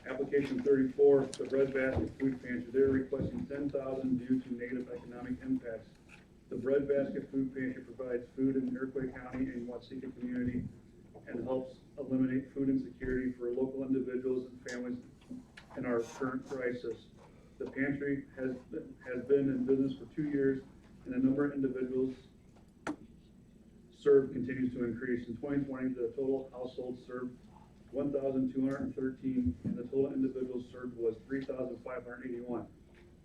Application 34, the Breadbasket Food Pantry. They're requesting $10,000 due to negative economic impacts. The Breadbasket Food Pantry provides food in Iroquois County and Watseka community and helps eliminate food insecurity for local individuals and families in our current crisis. The pantry has been in business for 2 years, and the number of individuals served continues to increase. In 2020, the total households served 1,213, and the total individuals served was 3,581.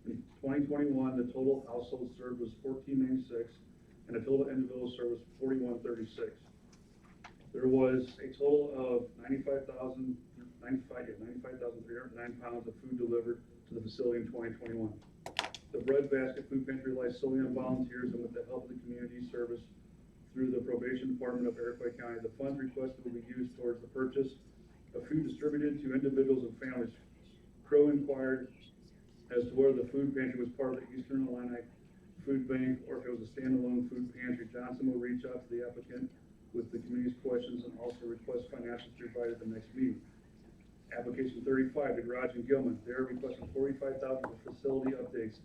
In 2021, the total households served was 1,496, and the total individuals served was 4,136. There was a total of 95,309 pounds of food delivered to the facility in 2021. The Breadbasket Food Pantry relies solely on volunteers and with the help of the community service through the probation department of Iroquois County. The funds requested will be used towards the purchase of food distributed to individuals and families. Crow inquired as to whether the food pantry was part of the Eastern Illini Food Bank or if it was a standalone food pantry. Johnson will reach out to the applicant with the committee's questions and also request financials to be provided at the next meeting. Application 35, the Garage in Gilman. They are requesting $45,000 for facility updates.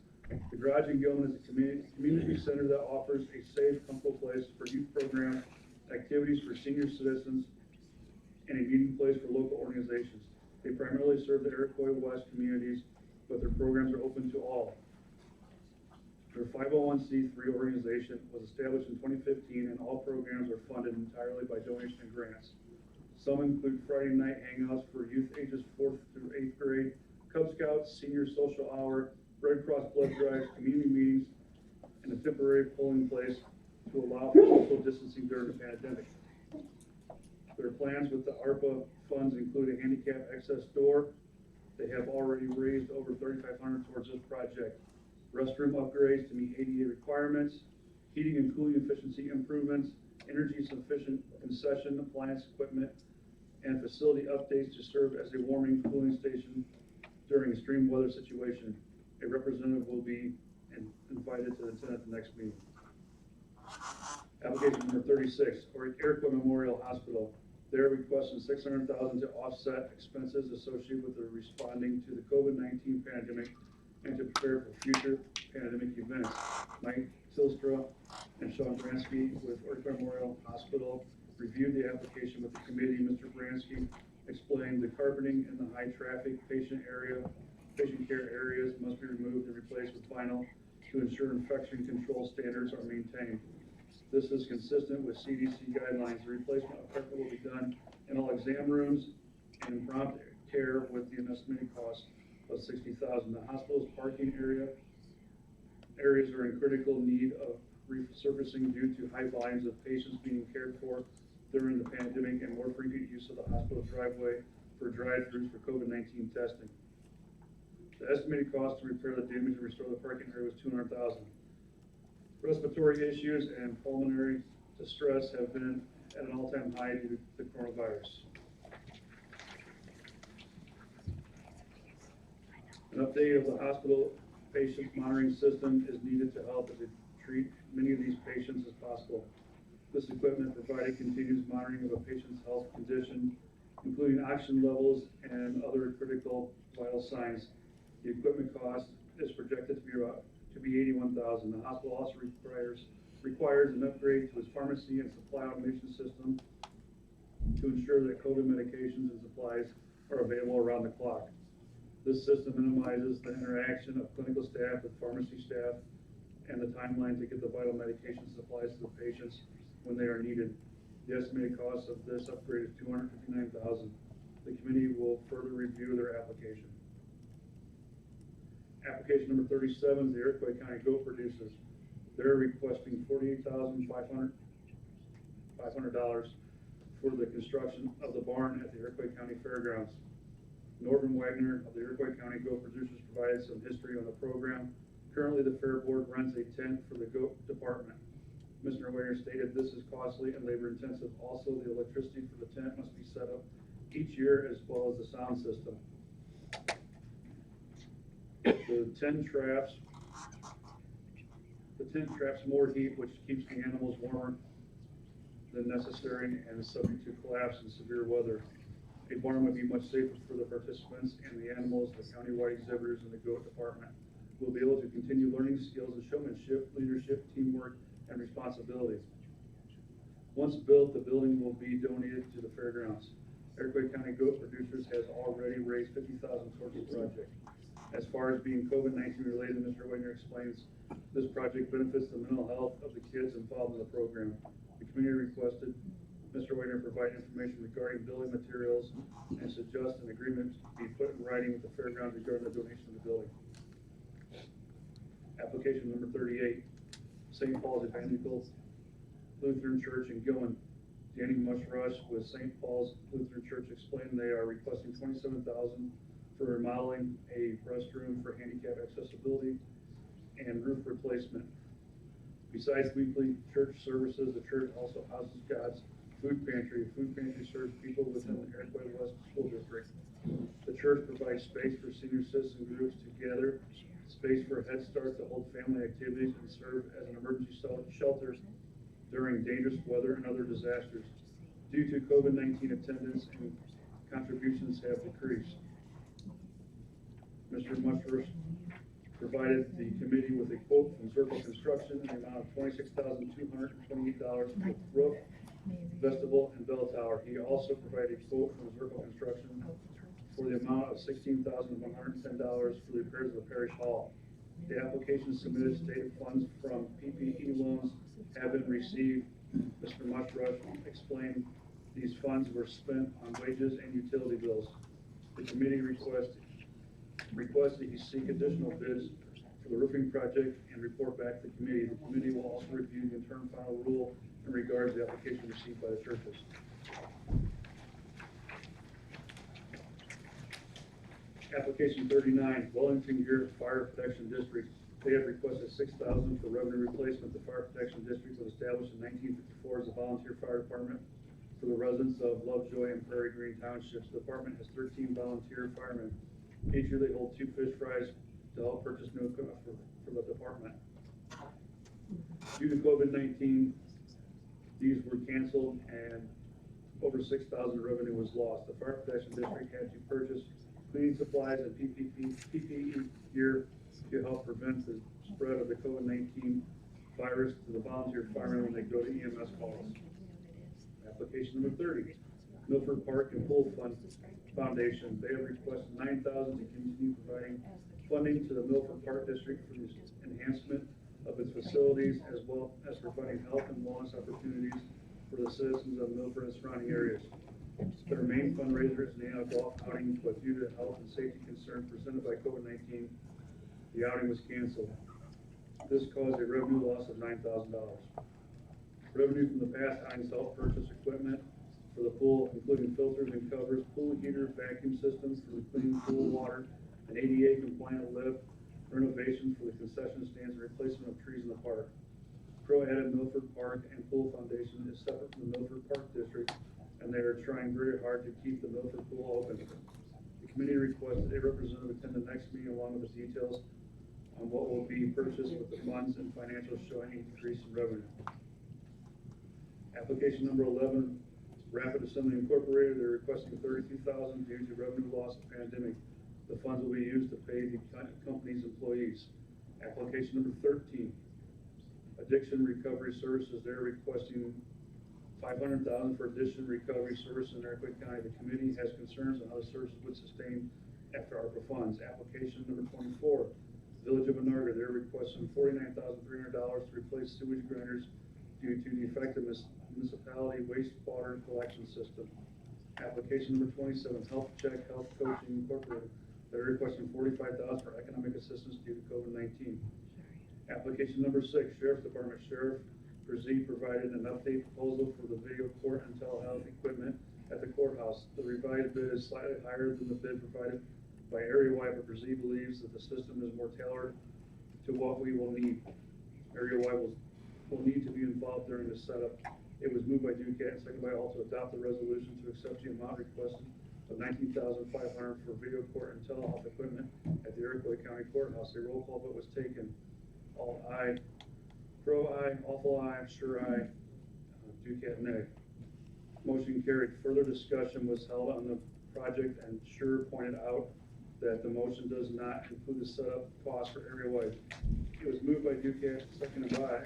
The Garage in Gilman is a community center that offers a safe, comfortable place for youth programs, activities for senior citizens, and a meeting place for local organizations. They primarily serve the Iroquois West communities, but their programs are open to all. Their 501c3 organization was established in 2015, and all programs are funded entirely by donation and grants. Some include Friday night hangouts for youth ages 4th through 8th grade, Cub Scouts, senior social hour, Red Cross blood drives, community meetings, and a temporary polling place to allow for social distancing during the pandemic. Their plans with the ARPA funds include a handicap access door. They have already raised over $3,500 towards this project. Restroom upgrades to meet ADA requirements, heating and cooling efficiency improvements, energy sufficient concession appliance equipment, and facility updates to serve as a warming cooling station during extreme weather situation. A representative will be invited to attend at the next meeting. Application number 36, or Iroquois Memorial Hospital. They're requesting $600,000 to offset expenses associated with the responding to the COVID-19 pandemic and to prepare for future pandemic events. Mike Tilstra and Sean Bransky with Iroquois Memorial Hospital reviewed the application with the committee. Mr. Bransky explained the carpeting in the high traffic patient care areas must be removed and replaced with vinyl to ensure infection control standards are maintained. This is consistent with CDC guidelines. The replacement of carpet will be done in all exam rooms and prompt care with the estimated cost of $60,000. The hospital's parking areas are in critical need of resurfacing due to high volumes of patients being cared for during the pandemic and more frequent use of the hospital driveway for drive-throughs for COVID-19 testing. The estimated cost to repair the damage and restore the parking area was $200,000. Respiratory issues and pulmonary distress have been at an all-time high due to the coronavirus. An update of the hospital patient monitoring system is needed to help as they treat many of these patients as possible. This equipment provided continuous monitoring of a patient's health condition, including oxygen levels and other critical vital signs. The equipment cost is projected to be $81,000. The hospital also requires an upgrade to its pharmacy and supply automation system to ensure that COVID medications and supplies are available around the clock. This system minimizes the interaction of clinical staff with pharmacy staff and the timeline to get the vital medication supplies to the patients when they are needed. The estimated cost of this upgrade is $259,000. The committee will further review their application. Application number 37 is the Iroquois County Goat Producers. They're requesting $48,500 for the construction of the barn at the Iroquois County Fairgrounds. Norman Wagner of the Iroquois County Goat Producers provided some history on the program. Currently, the Fair Board rents a tent for the goat department. Mr. Wagner stated this is costly and labor intensive. Also, the electricity for the tent must be set up each year as well as the sound system. The tent traps more heat, which keeps the animals warmer than necessary and is subject to collapse in severe weather. A barn would be much safer for the participants and the animals. The countywide exhibitors in the goat department will be able to continue learning skills of showmanship, leadership, teamwork, and responsibility. Once built, the building will be donated to the fairgrounds. Iroquois County Goat Producers has already raised $50,000 towards the project. As far as being COVID-19 related, Mr. Wagner explains this project benefits the mental health of the kids involved in the program. The community requested Mr. Wagner provide information regarding building materials and suggest an agreement be put in writing with the fairgrounds regarding the donation of the building. Application number 38, St. Paul's Evangelical Lutheran Church in Gilman. Danny Mushrush with St. Paul's Lutheran Church explained they are requesting $27,000 for remodeling a restroom for handicap accessibility and roof replacement. Besides weekly church services, the church also houses God's food pantry. Food pantry serves people within the Iroquois West School District. The church provides space for senior citizen groups to gather, space for Head Start to hold family activities, and serve as an emergency shelter during dangerous weather and other disasters. Due to COVID-19, attendance and contributions have decreased. Mr. Mushrush provided the committee with a quote from Circle Construction in the amount of $26,228 for roof, vestibule, and bell tower. He also provided a quote from Circle Construction for the amount of $16,110 for the repairs of the parish hall. The application submitted stated funds from PPE loans have been received. Mr. Mushrush explained these funds were spent on wages and utility bills. The committee requested he seek additional bids for the roofing project and report back to the committee. The committee will also review the interim final rule in regards to the application received by the churches. Application 39, Wellington Garrett Fire Protection District. They have requested $6,000 for revenue replacement. The Fire Protection District was established in 1954 as a volunteer fire department for the residents of Lovejoy and Prairie Green Townships. The department has 13 volunteer firemen. Each year they hold 2 fish fries to help purchase new equipment for the department. Due to COVID-19, these were canceled and over $6,000 revenue was lost. The Fire Protection District had to purchase cleaning supplies and PPE gear to help prevent the spread of the COVID-19 virus to the volunteer firemen when they go to EMS calls. Application number 30, Milford Park and Pool Foundation. They have requested $9,000 to continue providing funding to the Milford Park District for the enhancement of its facilities, as well as providing health and wellness opportunities for the citizens of Milford and surrounding areas. Their main fundraiser is an annual golf outing, but due to health and safety concerns presented by COVID-19, the outing was canceled. This caused a revenue loss of $9,000. Revenue from the past outings helped purchase equipment for the pool, including filters and covers, pool heater, vacuum systems for the clean pool water, an ADA compliant lift, renovations for the concession stands, and replacement of trees in the park. Pro-added Milford Park and Pool Foundation is separate from the Milford Park District, and they are trying very hard to keep the Milford Pool open. The committee requested a representative attend the next meeting along with the details on what will be purchased with the funds and financials showing increase in revenue. Application number 11, Rapid Assembly Incorporated. They're requesting $32,000 due to revenue loss of pandemic. The funds will be used to pay the company's employees. Application number 13, Addiction Recovery Services. They're requesting $500,000 for addiction recovery service in Iroquois County. The committee has concerns on how the services would sustain after ARPA funds. Application number 24, Village of Menarga. They're requesting $49,300 to replace sewage grinders due to defective municipality wastewater collection system. Application number 27, Health Check Health Coaching Incorporated. They're requesting $45,000 for economic assistance due to COVID-19. Application number 6, Sheriff's Department. Sheriff Brzee provided an update proposal for the video court and telehealth equipment at the courthouse. The revised bid is slightly higher than the bid provided by Area Wide, but Brzee believes that the system is more tailored to what we will need. Area Wide will need to be involved during the setup. It was moved by Duquette and seconded by All to adopt the resolution to accept the amount requested of $19,500 for video court and telehealth equipment at the Iroquois County Courthouse. A roll call vote was taken. All aye. Crow aye. Awful aye. Sure aye. Duquette nay. Motion carried. Further discussion was held on the project, and Sure pointed out that the motion does not include the setup cost for Area Wide. It was moved by Duquette, seconded by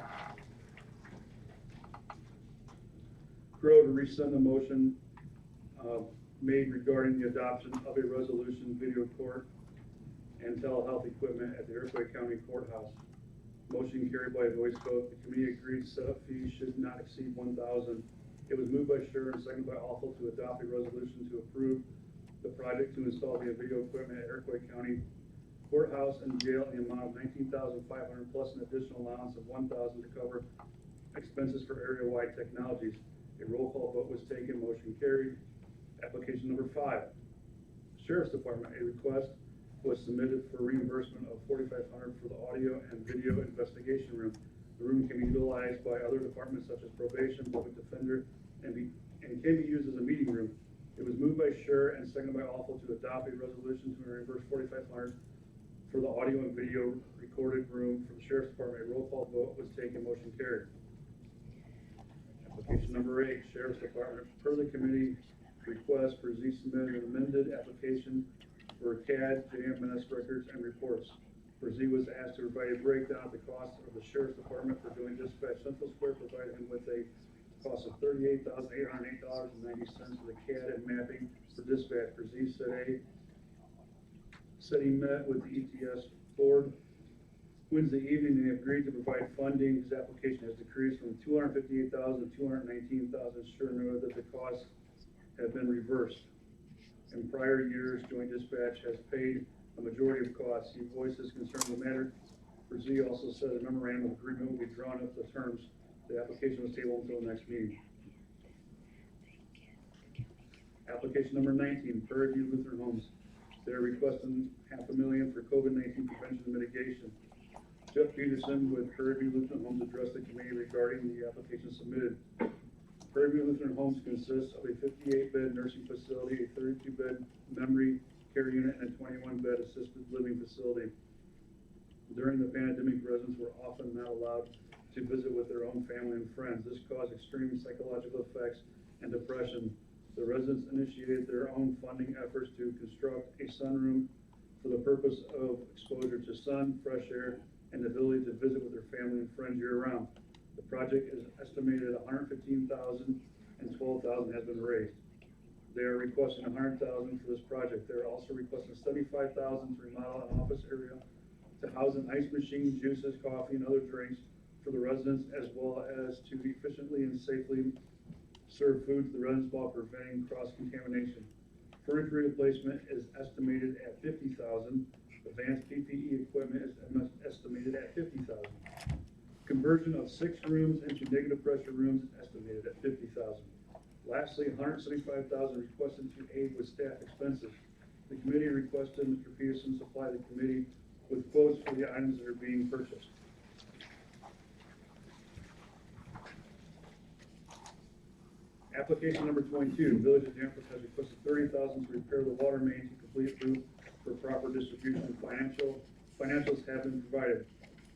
Crow to rescind the motion made regarding the adoption of a resolution video court and telehealth equipment at the Iroquois County Courthouse. Motion carried by a voice vote. The committee agreed setup fees should not exceed $1,000. It was moved by Sure and seconded by Awful to adopt a resolution to approve the project to install the video equipment at Iroquois County Courthouse and Jail in the amount of $19,500 plus an additional allowance of $1,000 to cover expenses for area-wide technologies. A roll call vote was taken. Motion carried. Application number 5, Sheriff's Department. A request was submitted for reimbursement of $4,500 for the audio and video investigation room. The room can be utilized by other departments such as probation, public defender, and can be used as a meeting room. It was moved by Scher and seconded by Awful to adopt a resolution to reimburse $4,500 for the audio and video recorded room for the Sheriff's Department. A roll call vote was taken, motion carried. Application number 8, Sheriff's Department. Per the committee request, Z submitted an amended application for CAD, JMS records, and reports. Z was asked to provide a breakdown of the cost of the Sheriff's Department for doing dispatch. Central Square provided him with a cost of $38,808.90 for the CAD and mapping for dispatch. Z said he met with the ETS board Wednesday evening. They agreed to provide funding. His application has decreased from $258,000 to $219,000. Sure noted that the costs have been reversed. In prior years, Joint Dispatch has paid a majority of costs. He voiced his concern in the matter. Z also said a memorandum of agreement will be drawn up the terms. The application was tabled until the next meeting. Application number 19, Prairie View Lutheran Homes. They're requesting $500,000 for COVID-19 prevention and mitigation. Jeff Peterson with Prairie View Lutheran Homes addressed the committee regarding the application submitted. Prairie View Lutheran Homes consists of a 58-bed nursing facility, a 32-bed memory care unit, and a 21-bed assisted living facility. During the pandemic, residents were often not allowed to visit with their own family and friends. This caused extreme psychological effects and depression. The residents initiated their own funding efforts to construct a sunroom for the purpose of exposure to sun, fresh air, and the ability to visit with their family and friends year-round. The project is estimated at $115,000 and $12,000 has been raised. They are requesting $100,000 for this project. They are also requesting $75,000 to remodel an office area to house an ice machine, juices, coffee, and other drinks for the residents, as well as to efficiently and safely serve food to the residents while preventing cross-contamination. Furniture replacement is estimated at $50,000. Advanced PPE equipment is estimated at $50,000. Conversion of 6 rooms into negative pressure rooms is estimated at $50,000. Lastly, $175,000 requested to aid with staff expenses. The committee requested Mr. Peterson supply the committee with quotes for the items that are being purchased. Application number 22, Village of Danforth has requested $30,000 to repair the water main to complete roof for proper distribution. Financials have been provided.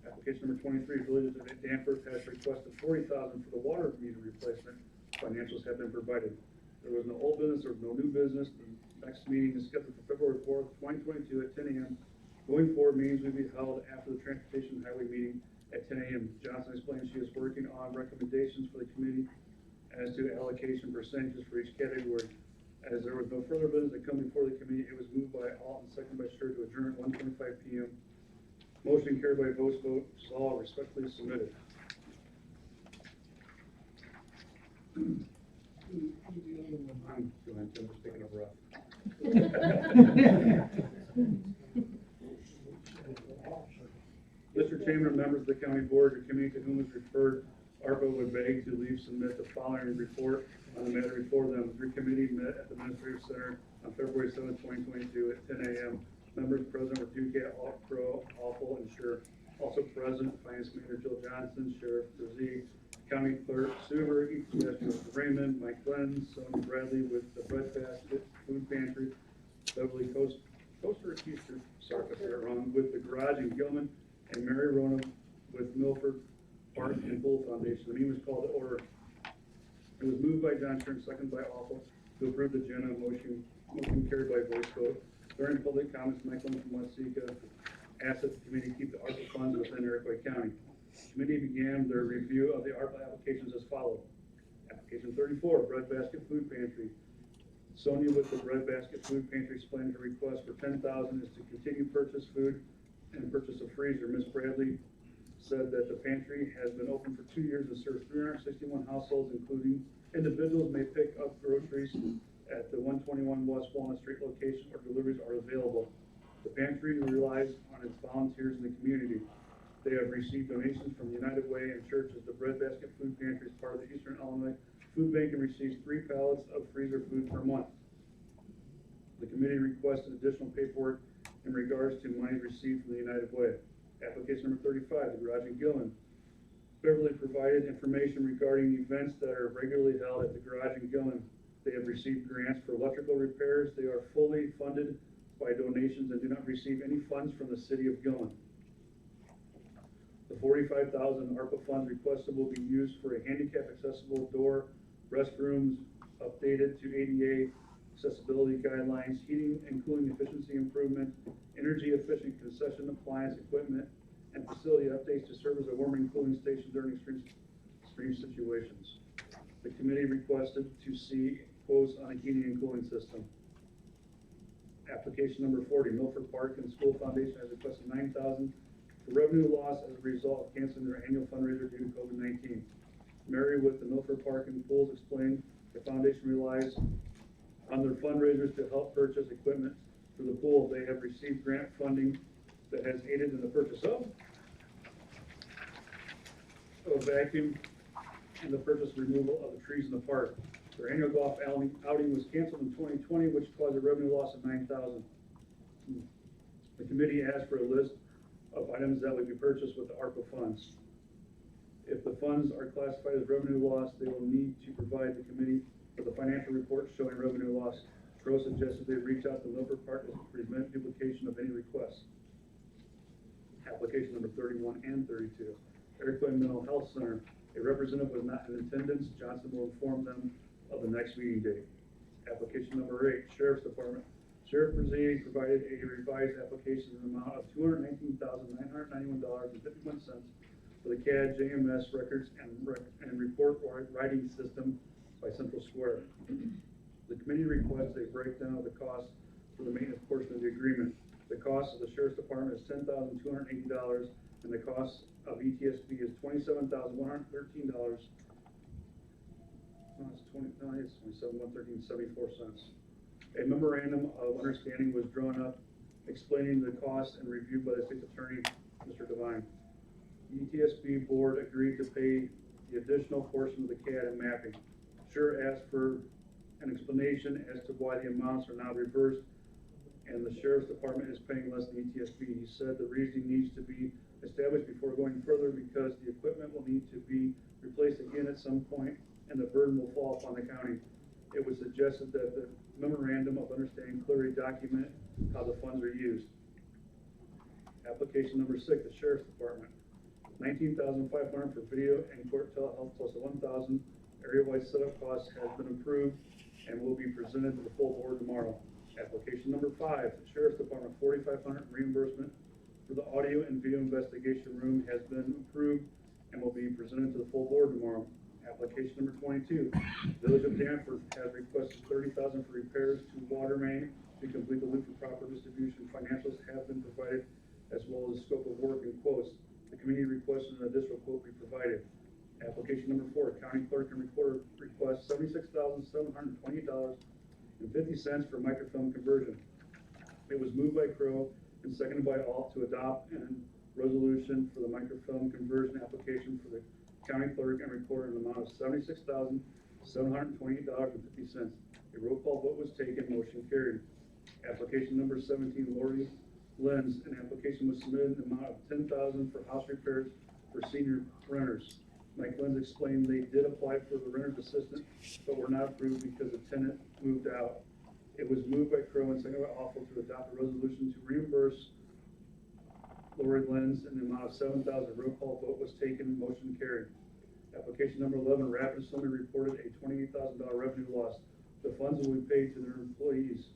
Application number 23, Village of Danforth has requested $40,000 for the water meter replacement. Financials have been provided. There was no old business, there was no new business. The next meeting is scheduled for February 4th, 2022 at 10 a.m. Going forward, meetings will be held after the Transportation Highway meeting at 10 a.m. Johnson explained she is working on recommendations for the committee as to allocation percentages for each category. As there was no further business that come before the committee, it was moved by Alt and seconded by Scher to adjourn at 1:25 p.m. Motion carried by voice vote. Is all respectfully submitted. Go ahead, Tim, just taking a breath. Mr. Chairman, members of the county board, your committee to whom is referred, ARPA would beg to leave submit the following report on the matter before them. The committee met at the Administrative Center on February 7, 2022 at 10 a.m. Members present were Duquette, Crow, Awful, and Scher. Also present, Finance Manager Jill Johnson, Sheriff Brzee, County Clerk Suber, ETS Joseph Raymond, Mike Glenn, Sonia Bradley with the Breadbasket Food Pantry, Beverly Coaster, sorry if I said it wrong, with the Garage in Gilman, and Mary Rona with Milford Park and Bull Foundation. The meeting was called to order. It was moved by John Stern, second by Awful, to approve the agenda. Motion carried by voice vote. During public comments, Michael from Waseca asked that the committee keep the ARPA funds within Iroquois County. The committee began their review of the ARPA applications as follows. Application 34, Breadbasket Food Pantry. Sonia with the Breadbasket Food Pantry explained her request for $10,000 is to continue purchase food and purchase a freezer. Ms. Bradley said that the pantry has been open for 2 years and serves 361 households, including individuals may pick up groceries at the 121 West Walnut Street location, or deliveries are available. The pantry relies on its volunteers in the community. They have received donations from United Way and churches. The Breadbasket Food Pantry is part of the Eastern Illinois Food Bank and receives 3 pallets of freezer food per month. The committee requested additional paperwork in regards to money received from the United Way. Application number 35, the Garage in Gilman. Beverly provided information regarding events that are regularly held at the garage in Gilman. They have received grants for electrical repairs. They are fully funded by donations and do not receive any funds from the city of Gilman. The $45,000 ARPA funds requested will be used for a handicap accessible door, restrooms updated to ADA accessibility guidelines, heating and cooling efficiency improvement, energy efficient concession appliance equipment, and facility updates to serve as a warming and cooling station during extreme situations. The committee requested to see quotes on a heating and cooling system. Application number 40, Milford Park and School Foundation has requested $9,000 for revenue loss as a result of canceling their annual fundraiser due to COVID-19. Mary with the Milford Park and Pools explained the foundation relies on their fundraisers to help purchase equipment for the pool. They have received grant funding that has aided in the purchase of a vacuum and the purchase removal of the trees in the park. Their annual golf outing was canceled in 2020, which caused a revenue loss of $9,000. The committee asked for a list of items that would be purchased with the ARPA funds. If the funds are classified as revenue loss, they will need to provide the committee with a financial report showing revenue loss. Crowe suggested they reach out to Milford Park to prevent duplication of any requests. Application number 31 and 32. Iroquois Mental Health Center. A representative was not in attendance. Johnson will inform them of the next meeting date. Application number 8. Sheriff's Department. Sheriff Brzee provided a revised application in the amount of $219,991.51 for the CAD JMS records and report writing system by Central Square. The committee requests a breakdown of the costs for the maintenance portion of the agreement. The cost of the Sheriff's Department is $10,280, and the cost of ETSB is $27,113. It's $27,113.74. A memorandum of understanding was drawn up explaining the cost and reviewed by the State's Attorney, Mr. Devine. The ETSB board agreed to pay the additional portion of the CAD and mapping. Sure asked for an explanation as to why the amounts are now reversed and the Sheriff's Department is paying less than ETSB. He said the reasoning needs to be established before going further because the equipment will need to be replaced again at some point and the burden will fall upon the county. It was suggested that the memorandum of understanding clearly document how the funds are used. Application number 6, the Sheriff's Department. $19,500 for video and court telehealth plus $1,000 area-wide setup costs has been approved and will be presented to the full board tomorrow. Application number 5, the Sheriff's Department, $4,500 reimbursement for the audio and video investigation room has been approved and will be presented to the full board tomorrow. Application number 22, Village of Danforth has requested $30,000 for repairs to water main to complete the loop for proper distribution. Financials have been provided as well as scope of work and quotes. The committee requested an additional quote be provided. Application number 4, County Clerk and Recorder request $76,720.50 for microfilm conversion. It was moved by Crowe and seconded by Alt to adopt a resolution for the microfilm conversion application for the County Clerk and Recorder in the amount of $76,728.50. A roll call vote was taken, motion carried. Application number 17, Lori Lenz. An application was submitted in the amount of $10,000 for house repairs for senior renters. Mike Lenz explained they did apply for the renter's assistant, but were not approved because the tenant moved out. It was moved by Crowe and seconded by Awful to adopt a resolution to reimburse Lori Lenz in the amount of $7,000. Roll call vote was taken, motion carried. Application number 11, Rapid Assembly reported a $28,000 revenue loss. The funds will be paid to their employees.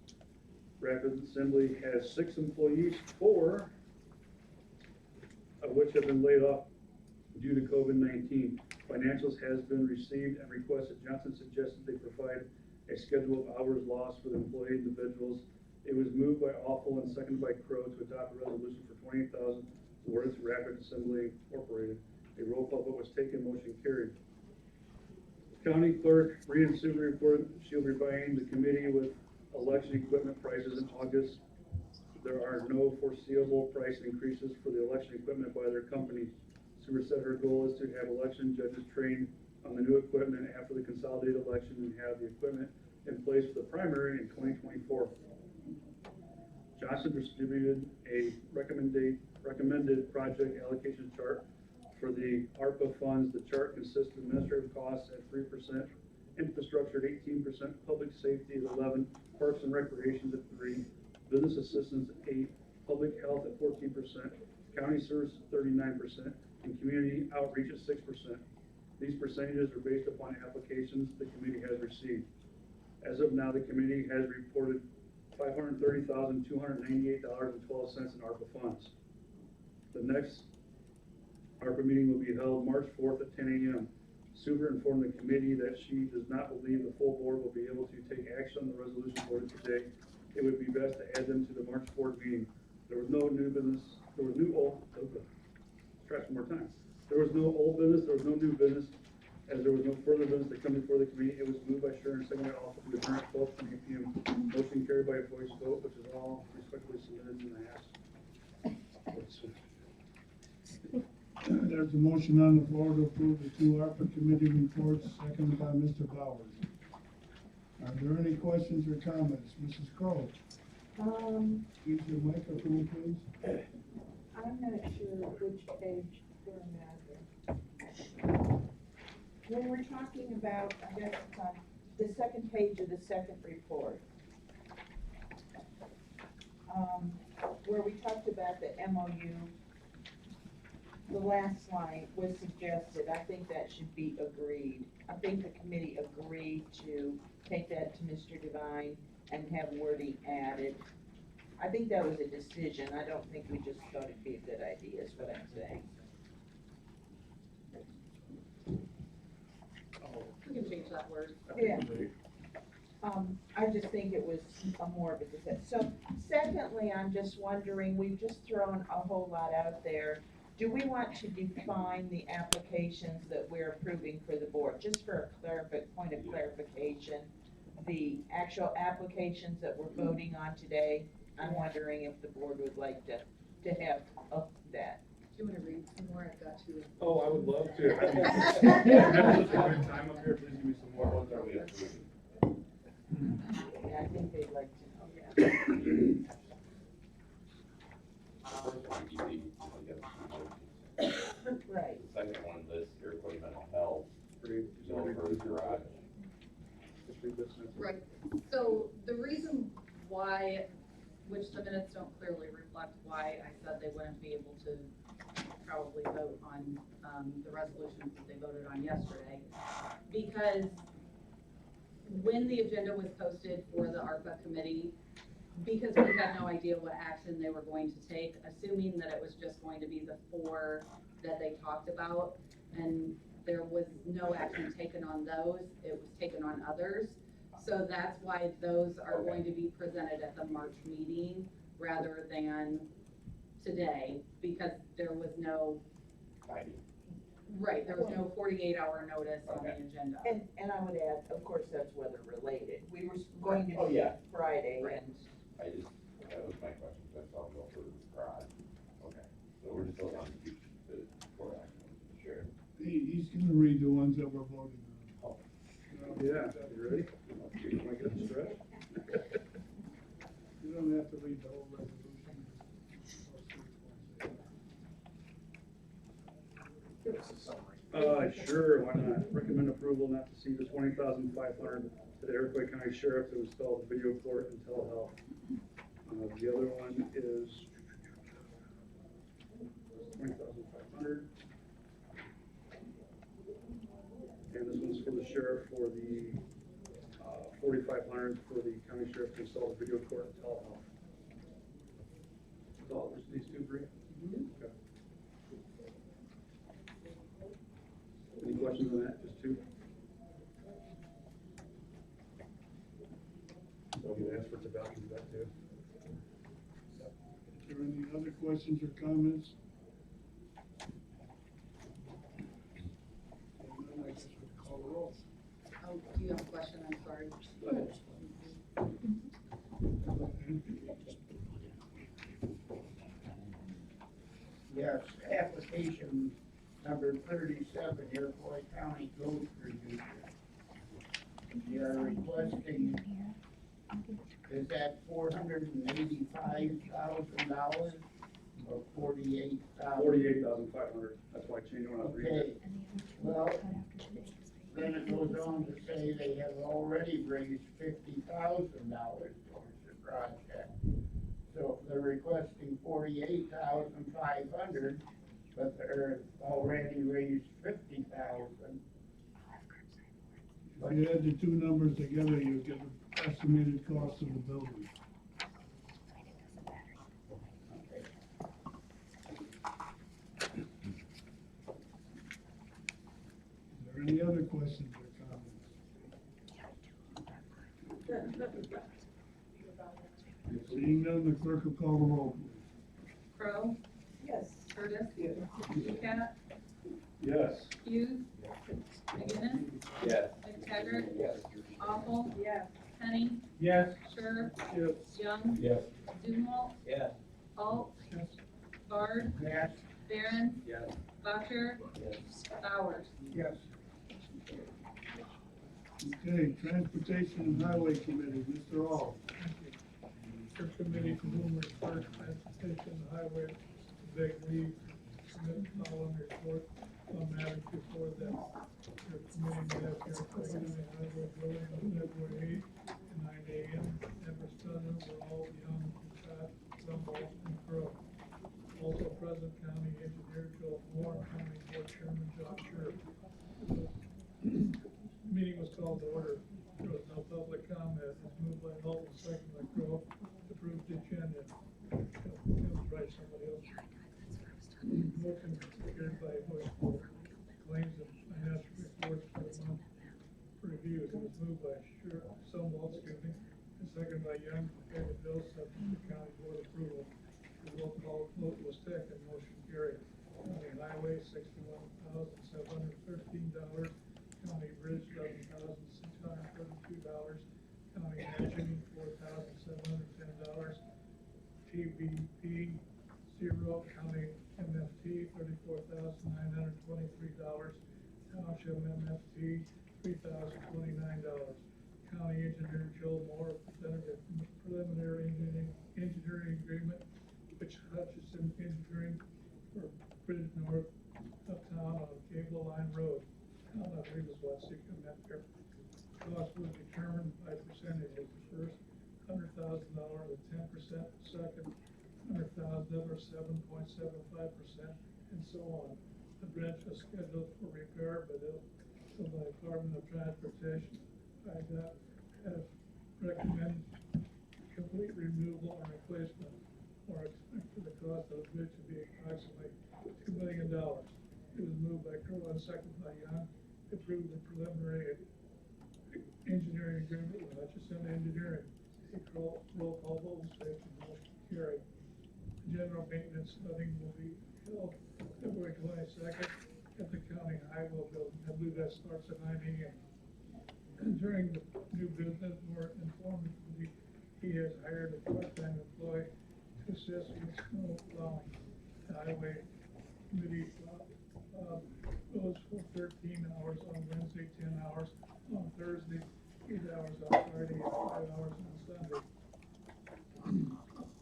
Rapid Assembly has 6 employees, 4 of which have been laid off due to COVID-19. Financials has been received and requested. Johnson suggested they provide a schedule of hours lost for the employee individuals. It was moved by Awful and seconded by Crowe to adopt a resolution for $28,000 towards Rapid Assembly Incorporated. A roll call vote was taken, motion carried. County Clerk Rita Suter reported she'll be providing the committee with election equipment prices in August. There are no foreseeable price increases for the election equipment by their company. Suter said her goal is to have election judges trained on the new equipment after the consolidated election and have the equipment in place for the primary in 2024. Johnson distributed a recommended project allocation chart For the ARPA funds, the chart consists of administrative costs at 3%, infrastructure at 18%, public safety at 11%, parks and recreations at 3%, business assistance at 8%, public health at 14%, county service at 39%, and community outreach at 6%. These percentages are based upon applications the committee has received. As of now, the committee has reported $530,298.12 in ARPA funds. The next ARPA meeting will be held March 4th at 10 a.m. Super informed the committee that she does not believe the full board will be able to take action on the resolution voted today. It would be best to add them to the March 4th meeting. There was no new business, there was no old business, there was no new business. As there was no further business to come before the committee, it was moved by Sharon and seconded by Alpha to adjourn at 12:28 p.m. Motion carried by a voice vote, which is all respectfully submitted in the ask. There's a motion on the floor to approve the two ARPA committee reports, seconded by Mr. Bowers. Are there any questions or comments? Mrs. Crowe, use your microphone, please. I'm not sure which page we're at here. When we're talking about, I guess it's on the second page of the second report, where we talked about the MOU, the last line was suggested. I think that should be agreed. I think the committee agreed to take that to Mr. Devine and have wording added. I think that was a decision. I don't think we just thought it'd be a good idea, is what I'm saying. We can change that word. Yeah. I just think it was a more of a decision. So secondly, I'm just wondering, we've just thrown a whole lot out there. Do we want to define the applications that we're approving for the board? Just for a point of clarification, the actual applications that we're voting on today, I'm wondering if the board would like to have that. Do you want to read some more? I've got to. Oh, I would love to. Time up here, please give me some more. Yeah, I think they'd like to know that. Right. The second one lists Iroquois mental health, Zillow's garage. Right, so the reason why, which the minutes don't clearly reflect why I said they wouldn't be able to probably vote on, the resolutions that they voted on yesterday, because when the agenda was posted for the ARPA committee, because we had no idea what action they were going to take, assuming that it was just going to be the 4 that they talked about, and there was no action taken on those, it was taken on others. So that's why those are going to be presented at the March meeting rather than today, because there was no, right, there was no 48-hour notice on the agenda. And I would add, of course, that's weather related. We were going to be Friday, Right. and That was my question, that's all go for the garage. Okay, so we're just still on the for action, sure. He's gonna read the ones that we're voting on. Oh. Yeah, you ready? Am I getting stretched? You don't have to read the whole resolution. Give us a summary. Sure, why not? Recommend approval not to exceed the $20,500 to the Iroquois County Sheriff to install the video court and telehealth. The other one is $20,500. And this one's for the sheriff for the $4,500 for the county sheriff to install the video court and telehealth. That's all, just these 2 brief? Okay. Any questions on that? Just 2? So you ask for tobacco, that too. Is there any other questions or comments? I guess we'll call the roll. Oh, do you have a question? I'm sorry. Yes, application number 37, Iroquois County Ghost Reducer. They are requesting, is that $485,000 or $48,000? $48,500, that's that's why I changed when I was reading Okay, it. well, then it goes on to say they have already raised $50,000 towards the project. So if they're requesting 48,500, but they're already raised 50,000. If you add the two numbers together, you get the estimated cost of the building. Is there any other questions or comments? Seeing none, the clerk will call the roll, please. Crowe, Yes. Curtis. Ducat, Yes. Hughes. McGinnis, Yes. McTaggart, Yes. Awful, Yes. Penny, Yes. Sure, Yes. Young, Yes. Zumwalt, Yes. Alt, Bard, Yes, Barron, Yes. Butcher, Yes. Bowers. yes. Okay, Transportation and Highway Committee, Mr. All. Your committee to whom refers transportation and highway, they leave, submit the following report on matters before them. Your committee met here for County Highway Building on February 8th at 9 a.m. Members present were all Young, Scott, Zumwalt, and Crowe. Also present, County Engineer Joe Moore, County Board Chairman John Scherr. Meeting was called to order. There was no public comment. It was moved by Holton, second by Crowe, to approve the agenda. That was right, somebody else. Motion carried by voice vote. Claims and financial reports for the month reviewed. It was moved by Zumwalt, and second by Young, to pay the bill subject to county board approval. The roll call vote was taken, motion carried. County Highway, $61,713. County Bridge, $11,632. County Engineering, $4,710. TVP, 0. County MFT, $34,923. Township MFT, $3,029. County Engineer Joe Moore presented a preliminary engineering agreement, which Hutchison Engineering for Bridge North uptown on Cable Line Road. I believe is what Seacom meant there. Cost was determined by percentages. The first $100,000 at 10%, second $100,000 or 7.75%, and so on. The bridge was scheduled for repair by the Department of Transportation. IDOT has recommended complete removal and replacement, or expected the cost of the bridge to be approximately $2 million. It was moved by Crowe and seconded by Young to approve the preliminary engineering agreement with Hutchison Engineering. A roll call vote was taken, motion carried. General maintenance study will be held February 22nd at the county highway building. I believe that starts at 9 a.m. During the new business, more informed, he has hired a part-time employee to assist with snow plowing. The highway committee goes for 13 hours on Wednesday, 10 hours on Thursday, 8 hours on Friday, and 5 hours on Sunday.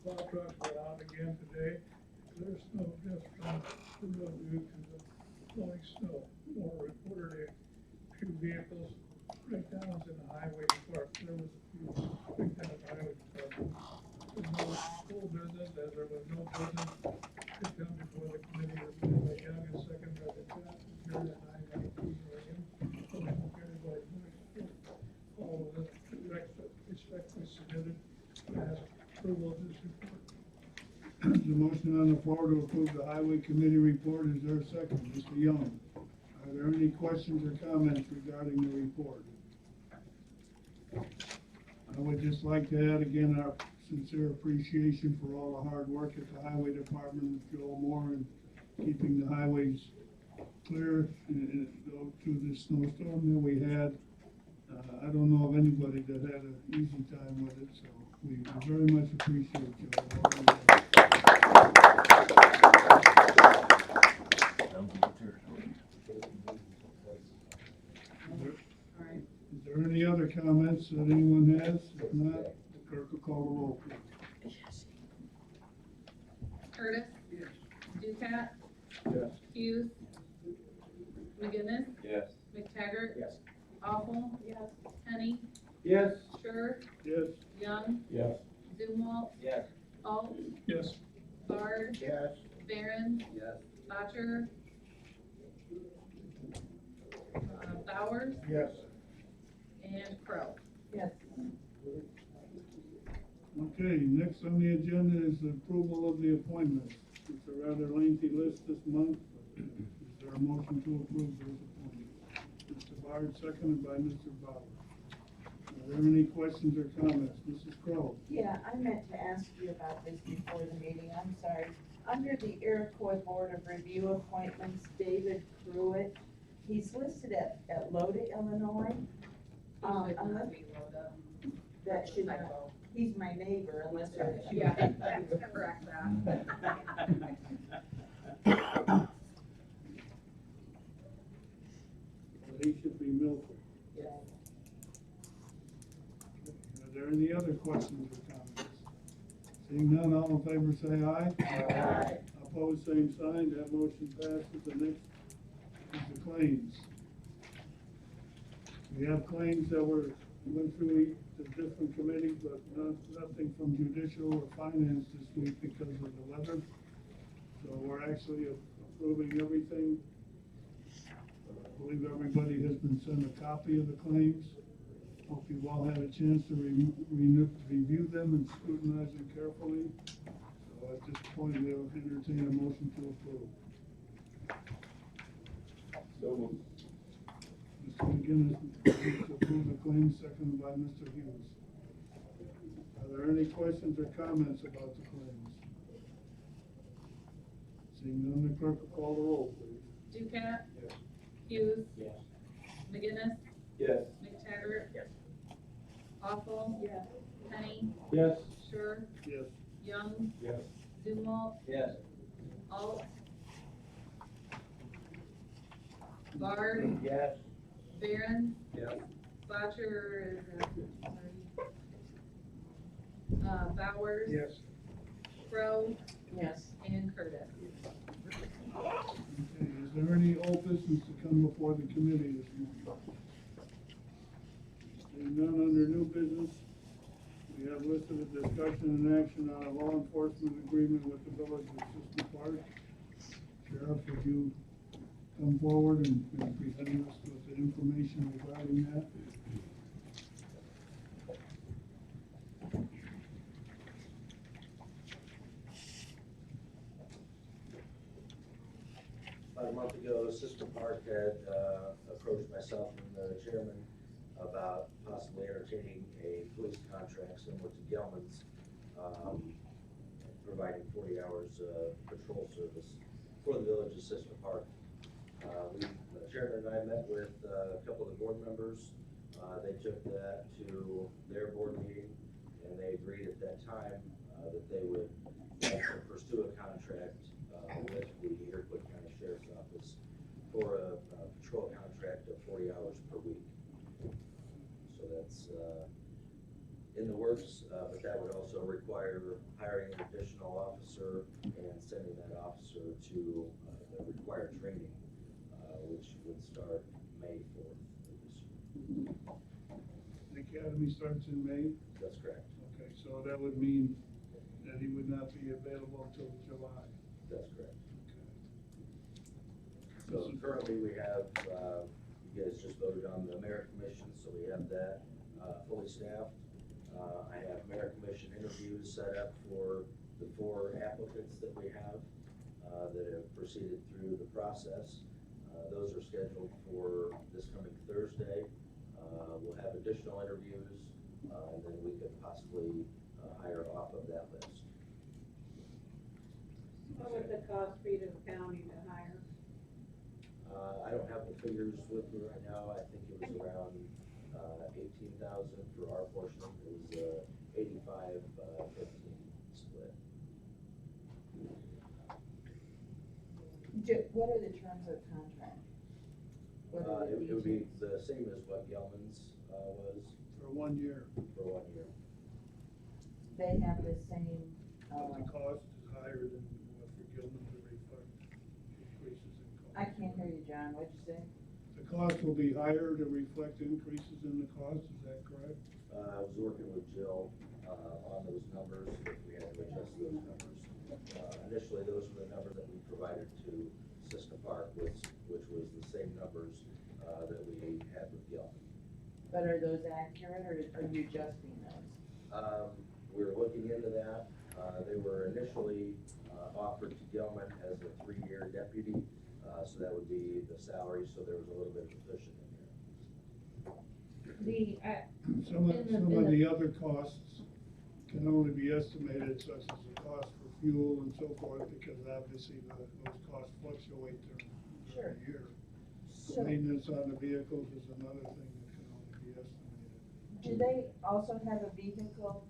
Plow trucks were out again today. Clear snow just from the road due to the blowing snow. More reported a few vehicles breakdowns in the highway department. There was a few breakdowns in the highway department. There's no full business, as there was no business to come before the committee. Reviewed by Young and second by the chat. Adjourned at 9:19 a.m. Motion carried by voice vote. All of this respectfully submitted as approval of this report. There's a motion on the floor to approve the Highway Committee report. Is there a second? Mr. Young. Are there any questions or comments regarding the report? I would just like to add again our sincere appreciation for all the hard work at the Highway Department with Joel Moore and keeping the highways clear through this snowstorm that we had. I don't know of anybody that had an easy time with it, so we very much appreciate Joel. Is there any other comments that anyone has? If not, the clerk will call the roll, please. Curtis. Ducat. Yes. Hughes. McGinnis, Yes. McTaggart, Yes. Awful, Yes. Henny, Yes. Sure, Yes. Young, Yes. Zumwalt, Yes. Alt, Yes. Barr, Yes. Barron, Yes. Botcher, Bowers, Yes. and Crow. Yes. Okay, next on the agenda is the approval of the appointments. It's a rather lengthy list this month. Is there a motion to approve those appointments? Mr. Bard, seconded by Mr. Bauer. Are there any questions or comments? Mrs. Crowe? Yeah, I meant to ask you about this before the meeting, I'm sorry. Under the Iroquois Board of Review appointments, David Pruitt, he's listed at Loda, Illinois. Should not Unless, be Rhoda. that should not, Typo. he's my neighbor, unless. Yeah, correct that. Well, he should be Milford. Yeah. Are there any other questions or comments? Seeing none, all in favor say aye. Aye. Opposed, same sign. That motion passes. The next is the claims. We have claims that went through the different committees, but nothing from judicial or finance this week because of the weather. So we're actually approving everything. I believe everybody has been sent a copy of the claims. Hope you've all had a chance to review them and scrutinize them carefully. So at this point, we'll entertain a motion to approve. So moved. Mr. McGinnis moves to approve the claims, seconded by Mr. Hughes. Are there any questions or comments about the claims? Seeing none, the clerk will call the roll, please. Ducat, Yes. Hughes, Yes. McGinnis, Yes. McTaggart. Yes. Awful. Yes. Henny, Yes. Sure, Yes. Young, Yes. Zumwalt, Yes. Alt, Bard, Yes. Barron, Yes. Botcher is, Bowers. Yes. Crow, Yes. and Curtis. Okay, is there any old business to come before the committee this morning? Seeing none under new business, we have listed a discussion and action on a law enforcement agreement with the village of Sister Park. Sheriff, would you come forward and present us with the information regarding that? About a month ago, Sister Park had approached myself and the chairman about possibly entertaining a police contract similar to Gelman's, providing 40 hours of patrol service for the village of Sister Park. The chairman and I met with a couple of the board members. They took that to their board meeting, and they agreed at that time that they would pursue a contract with the Iroquois County Sheriff's Office for a patrol contract of 40 hours per week. So that's in the works, but that would also require hiring an additional officer and sending that officer to the required training, which would start May 4th of this year. The academy starts in May? That's correct. Okay, so that would mean that he would not be available until July. That's correct. Okay. So currently we have, you guys just voted on the merit commission, so we have that fully staffed. I have merit commission interviews set up for the 4 applicants that we have that have proceeded through the process. Those are scheduled for this coming Thursday. We'll have additional interviews, and then we could possibly hire off of that list. What would the cost be to the county to hire? I don't have the figures with me right now. I think it was around 18,000 for our portion. It was 85-15 split. What are the terms of contract? What are the It would be details? the same as what Gelman's was For 1 year. for 1 year. They have the same, But the cost is higher than what for Gilman to reflect increases in cost. I can't hear you, John, what'd you say? the cost will be higher to reflect increases in the cost, is that correct? I was working with Jill, on those numbers, if we had to adjust those numbers. Initially, those were the numbers that we provided to Siska Park, which was the same numbers, that we had with Gilman. But are those accurate, or are you adjusting those? We're looking into that. They were initially, offered to Gilman as a 3-year deputy, so that would be the salary, so there was a little bit of a cushion in there. Some of the other costs can only be estimated, such as the cost for fuel and so forth, because obviously those costs fluctuate during the year. So, Maintenance on the vehicles is another thing that can only be estimated. do they also have a vehicle?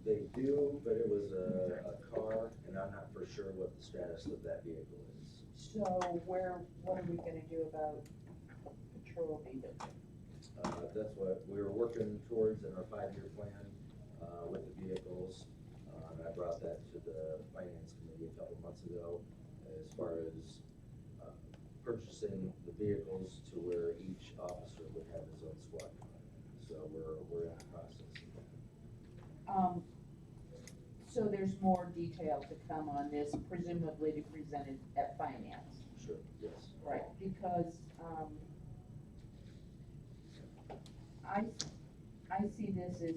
They do, but it was a car, and I'm not for sure what the status of that vehicle is. So what are we gonna do about patrol vehicle? That's what we were working towards in our 5-year plan, with the vehicles. And I brought that to the finance committee a couple months ago, as far as, purchasing the vehicles to where each officer would have his own squad car. So we're in the process of that. So there's more detail to come on this, presumably to be presented at finance. Sure, yes. Right, because, I see this as,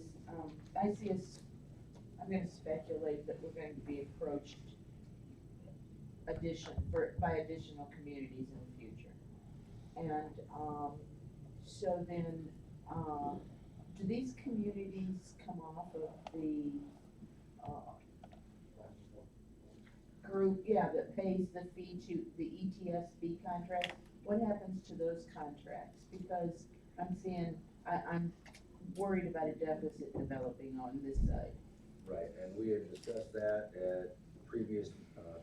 I'm gonna speculate that we're going to be approached by additional communities in the future. And, so then, do these communities come off of the, group, that pays the fee to the ETSB contract? What happens to those contracts? Because I'm worried about a deficit developing on this side. Right, and we had discussed that at previous,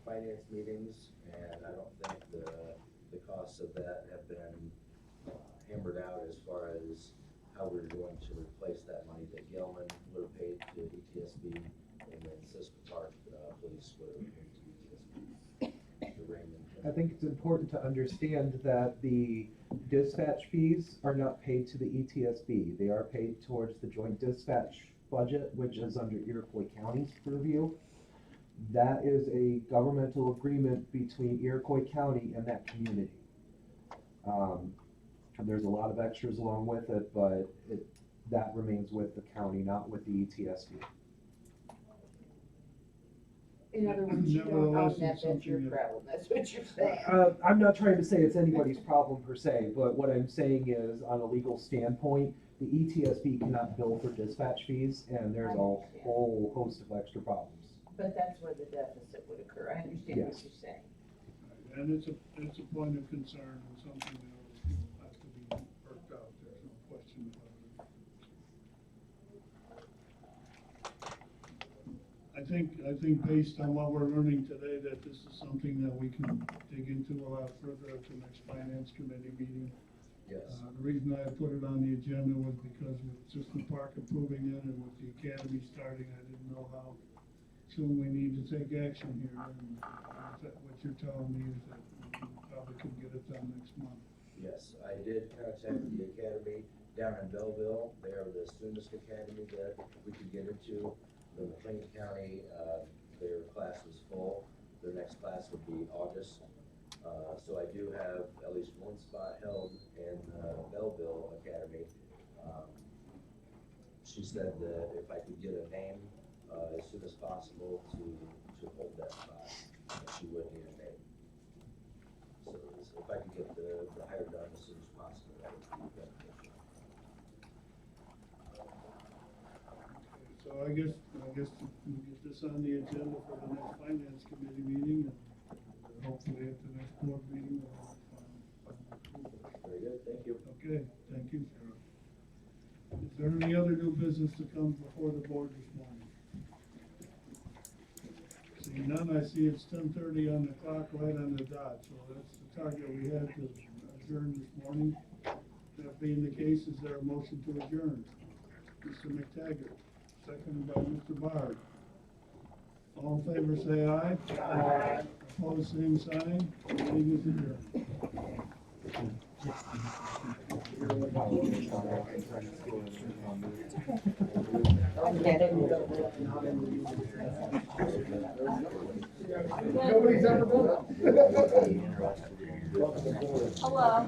finance meetings, and I don't think the costs of that have been hammered out as far as how we're going to replace that money that Gilman would have paid to ETSB, and then Siska Park, Police would have paid to ETSB. To Raymond. I think it's important to understand that the dispatch fees are not paid to the ETSB. They are paid towards the joint dispatch budget, which is under Iroquois County's purview. That is a governmental agreement between Iroquois County and that community. And there's a lot of extras along with it, but that remains with the county, not with the ETSB. In other words, you don't own Nevertheless, that, it's that's your something that- problem, that's what you're saying. I'm not trying to say it's anybody's problem per se, but what I'm saying is, on a legal standpoint, the ETSB cannot bill for dispatch fees, and there's a whole host of extra problems. But that's where the deficit would occur, I understand what Yes. you're saying. And it's a point of concern and something that has to be worked out, there's no question about it. I think based on what we're learning today, that this is something that we can dig into a lot further at the next finance committee meeting. Yes. The reason I put it on the agenda was because with Siska Park approving it and with the academy starting, I didn't know how soon we need to take action here. And what you're telling me is that we probably could get it done next month. Yes, I did contact the academy down in Belleville. They are the soonest academy that we could get into. The McLean County, their class was full. Their next class would be August. So I do have at least one spot held in Belleville Academy. She said that if I could get a name as soon as possible to hold that spot, she would need a name. So if I could get the hire done as soon as possible, that would be beneficial. So I guess we'll get this on the agenda for the next finance committee meeting, and hopefully at the next board meeting, we'll have approval. Very good, thank you. Okay, thank you, Sarah. Is there any other new business to come before the board this morning? Seeing none, I see it's 10:30 on the clock, right on the dot, so that's the target we had to adjourn this morning. That being the case, is there a motion to adjourn? Mr. McTaggart, seconded by Mr. Bard. All in favor, say aye. Aye. Opposed, same sign. Meeting is adjourned. Nobody's ever done it. Hello.